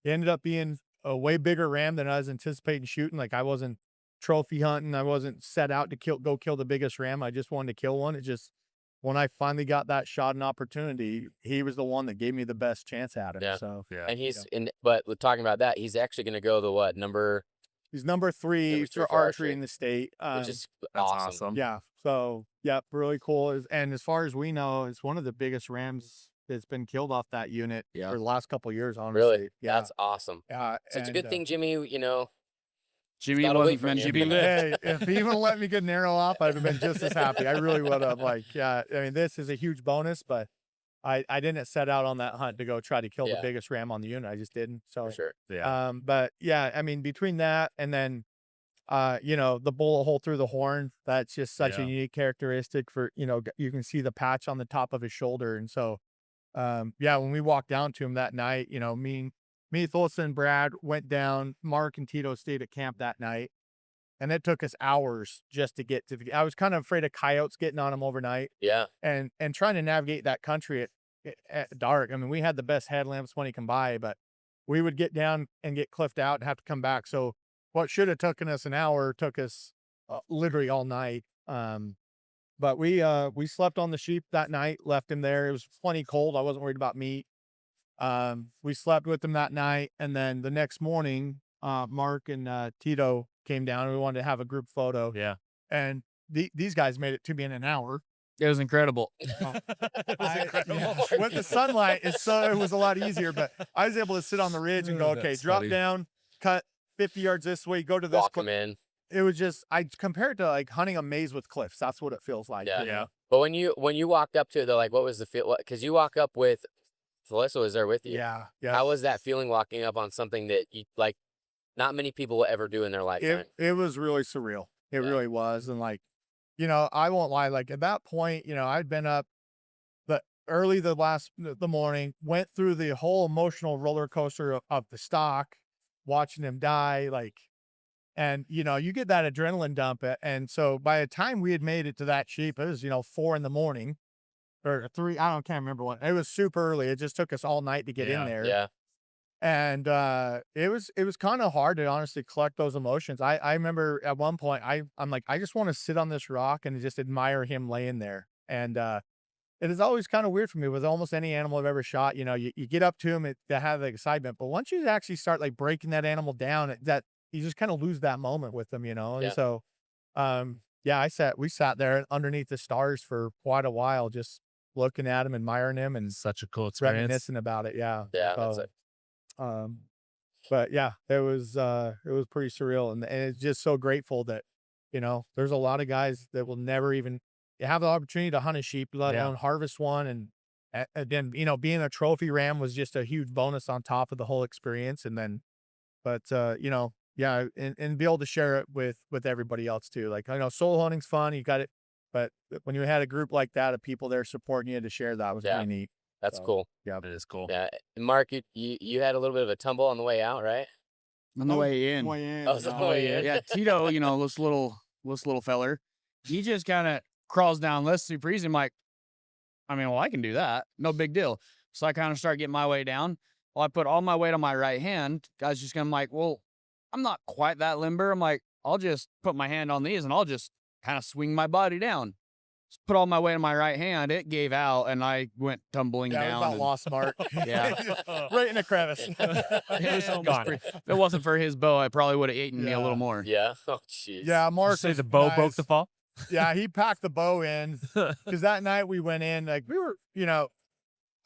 S1: it ended up being a way bigger ram than I was anticipating shooting. Like, I wasn't trophy hunting. I wasn't set out to go kill the biggest ram. I just wanted to kill one. It just, when I finally got that shot and opportunity, he was the one that gave me the best chance at it.
S4: Yeah.
S1: So
S4: And but with talking about that, he's actually going to go the
S1: he's number three for archery in the state,
S4: which is
S5: That's
S4: awesome.
S5: awesome.
S1: yeah. So yeah, really cool. And as far as we know, it's one of the biggest rams that's been killed off that unit for the last couple of years. Honestly,
S4: Really,
S1: yeah,
S4: that's awesome.
S1: yeah.
S4: So it's a good thing, Jimmy.
S3: Jimmy
S4: gotta wait
S3: wasn't
S4: for
S3: meant
S4: you.
S3: to be lit.
S1: Hey, if he even let me get an arrow off, I'd have been just as happy. I really would have. Like, yeah, I mean, this is a huge bonus, but I didn't set out on that hunt to go try to kill the biggest ram on the unit. I just didn't. So,
S4: For sure.
S5: Yeah.
S1: but yeah, I mean, between that and then, the bullet hole through the horn, that's just such a unique characteristic for, you can see the patch on the top of his shoulder. And so, when we walked down to him that night, me, Thulsa, and Brad went down. Mark and Tito stayed at camp that night, and it took us hours just to get to I was kind of afraid of coyotes getting on him overnight.
S4: Yeah.
S1: And trying to navigate that country at dark. I mean, we had the best headlamps money can buy, but we would get down and get cliffed out and have to come back. So what should have taken us an hour took us literally all night. But we slept on the sheep that night, left him there. It was plenty cold. I wasn't worried about meat. We slept with him that night, and then the next morning, Mark and Tito came down, and we wanted to have a group photo.
S5: Yeah.
S1: And these guys made it to me in an hour.
S3: It was incredible.
S1: With the sunlight, it was a lot easier, but I was able to sit on the ridge and go, okay, drop down, cut 50 yards this way, go to this.
S4: Walk him in.
S1: It was just, I compared to like hunting a maze with cliffs. That's what it feels like.
S4: Yeah. But when you walked up to it, like, what was the feel? Because you walk up with Felissa was there with you.
S1: Yeah.
S4: How was that feeling walking up on something that not many people will ever do in their lifetime?
S1: It was really surreal. It really was. And like, I won't lie. Like at that point, I'd been up the morning, went through the whole emotional roller coaster of the stock, watching him die. Like, and you get that adrenaline dump. And so by the time we had made it to that sheep, it was, 4 a.m. or 3. can't remember what. It was super early. It just took us all night to get in there.
S4: Yeah.
S1: And it was kind of hard to honestly collect those emotions. I remember at one point I'm like, I just want to sit on this rock and just admire him laying there. And it is always kind of weird for me with almost any animal I've ever shot. You get up to him to have the excitement, but once you actually start like breaking that animal down, that you just kind of lose that moment with them, And so, we sat there underneath the stars for quite a while, just looking at him, admiring him, and
S5: Such a cool experience.
S1: reminiscing about it. Yeah.
S4: Yeah.
S1: So,
S4: That's it.
S1: but yeah, it was pretty surreal, and it's just so grateful that, there's a lot of guys that will never even have the opportunity to hunt a sheep, let alone harvest one. And then, being a trophy ram was just a huge bonus on top of the whole experience. And then, but, and be able to share it with everybody else too. Like, I know solo hunting's fun, you got it, but when you had a group like that of people there supporting you to share, that was really neat.
S4: That's cool.
S1: Yeah,
S5: It is cool.
S4: Yeah. And Mark, you had a little bit of a tumble on the way out, right?
S3: On the way in.
S4: Oh, it's on the way in.
S3: Yeah, Tito, this little feller, he just kind of crawls down list super easy. I'm like, I can do that. No big deal. So I kind of start getting my way down. Well, I put all my weight on my right hand. Guy's just gonna like, well, I'm not quite that limber. I'm like, I'll just put my hand on these and I'll just kind of swing my body down. Just put all my weight on my right hand. It gave out and I went tumbling down.
S1: about lost Mark.
S3: Yeah.
S1: Right in a crevice.
S3: It was almost
S5: Gone.
S3: if it wasn't for his bow, I probably would have eaten me a little more.
S4: Yeah. Oh, jeez.
S1: Yeah,
S5: Did
S1: Mark.
S5: you say
S1: was
S5: the bow broke
S1: nice.
S5: the fall?
S1: Yeah, he packed the bow in because that night we went in, like we were,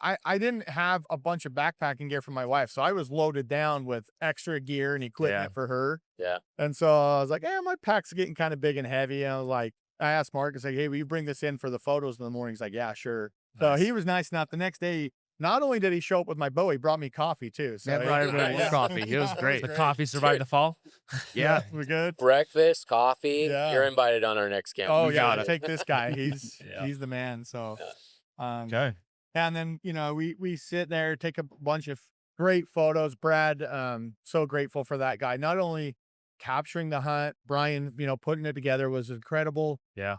S1: I didn't have a bunch of backpacking gear for my wife, so I was loaded down with extra gear and equipment for her.
S4: Yeah.
S1: And so I was like, my pack's getting kind of big and heavy. And I was like, I asked Mark, I was like, hey, will you bring this in for the photos in the morning? He's like, yeah, sure.
S5: Nice.
S1: So he was nice enough. The next day, not only did he show up with my bow, he brought me coffee too. So
S3: Yeah, brought everybody
S1: yeah.
S3: coffee. It was great.
S5: The coffee survived the fall.
S3: Yeah.
S1: We're good.
S4: Breakfast, coffee.
S1: Yeah.
S4: You're invited on our next camp.
S1: Oh
S3: We
S1: yeah,
S3: got it.
S1: take this guy. He's
S5: Yeah.
S1: he's the man. So,
S5: Okay.
S1: and then we sit there, take a bunch of great photos. Brad, so grateful for that guy. Not only capturing the hunt, Brian, putting it together was incredible.
S5: Yeah.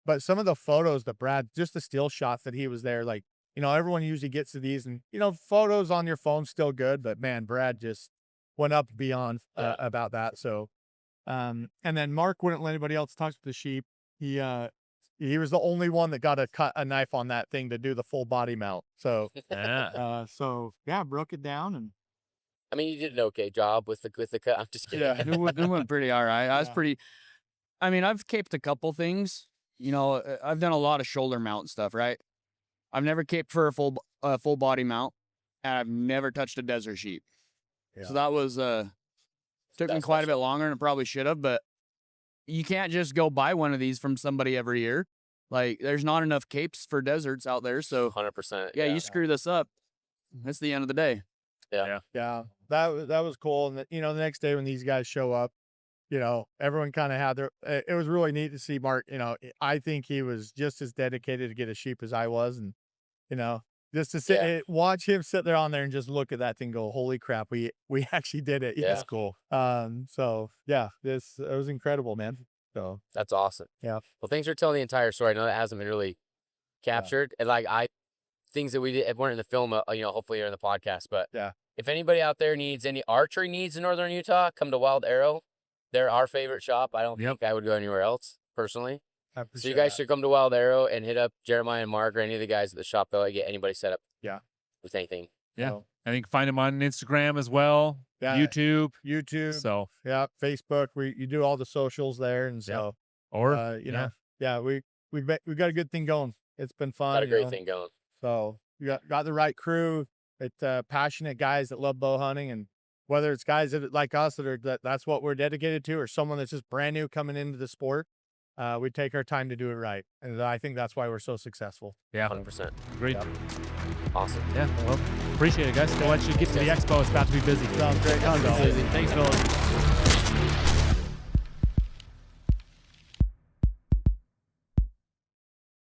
S1: But some of the photos that Brad, just the still shots that he was there, like, everyone usually gets to these, and photos on your phone still good, but man, Brad just went up beyond about that. So, and then Mark wouldn't let anybody else touch the sheep. He was the only one that got a knife on that thing to do the full body mount. So,
S5: Yeah.
S1: broke it down, and
S4: I mean, you did an okay job with the cut. I'm just kidding.
S1: yeah,
S3: It went pretty all right. I was
S1: Yeah.
S3: pretty. I mean, I've caped a couple things. I've done a lot of shoulder mount stuff, right? I've never caped for a full body mount, and I've never touched a desert sheep.
S1: Yeah.
S3: So that was took me
S4: That's
S3: quite a bit longer than it probably should have. But you can't just go buy one of these from somebody every year. Like, there's not enough capes for deserts out there. So
S4: 100%.
S3: yeah, you screw this up, that's the end of the day.
S1: yeah, that was cool. And the next day when these guys show up, everyone kind of had it was really neat to see Mark. I think he was just as dedicated to get a sheep as I was, and just to sit, watch him sit there on there and just look at that thing, go, holy crap, we actually did it.
S4: Yeah.
S1: It's cool. So yeah, it was incredible, man. So
S4: That's awesome.
S1: Yeah.
S4: Well, thanks for telling the entire story. I know that hasn't been really captured, and things that we did weren't in the film. Hopefully are in the podcast. But
S1: Yeah.
S4: if anybody out there needs any archery needs in Northern Utah, come to Wilde Arrow. They're our favorite shop. I don't think I would go anywhere else personally. So you guys should come to Wilde Arrow and hit up Jeremiah and Mark or any of the guys at the shop. They'll get anybody set up.
S1: Yeah.
S4: With anything.
S5: Yeah.
S1: So,
S5: I think find him on Instagram as well.
S1: Yeah.
S5: YouTube.
S1: YouTube.
S5: So
S1: Yeah, Facebook. You do all the socials there, and so
S5: or
S1: we got a good thing going. It's been fun.
S4: Got a great thing going.
S1: So you got the right crew. It's passionate guys that love bow hunting, and whether it's guys that like us that's what we're dedicated to, or someone that's just brand new coming into the sport, we take our time to do it right, and I think that's why we're so successful.
S5: yeah,
S4: 100%.
S5: great.
S1: Yep.
S4: Awesome.
S5: Yeah, well, appreciate it, guys. We'll let you get to the expo. It's about to be busy.
S1: Sounds great.
S5: So, thanks, fellas.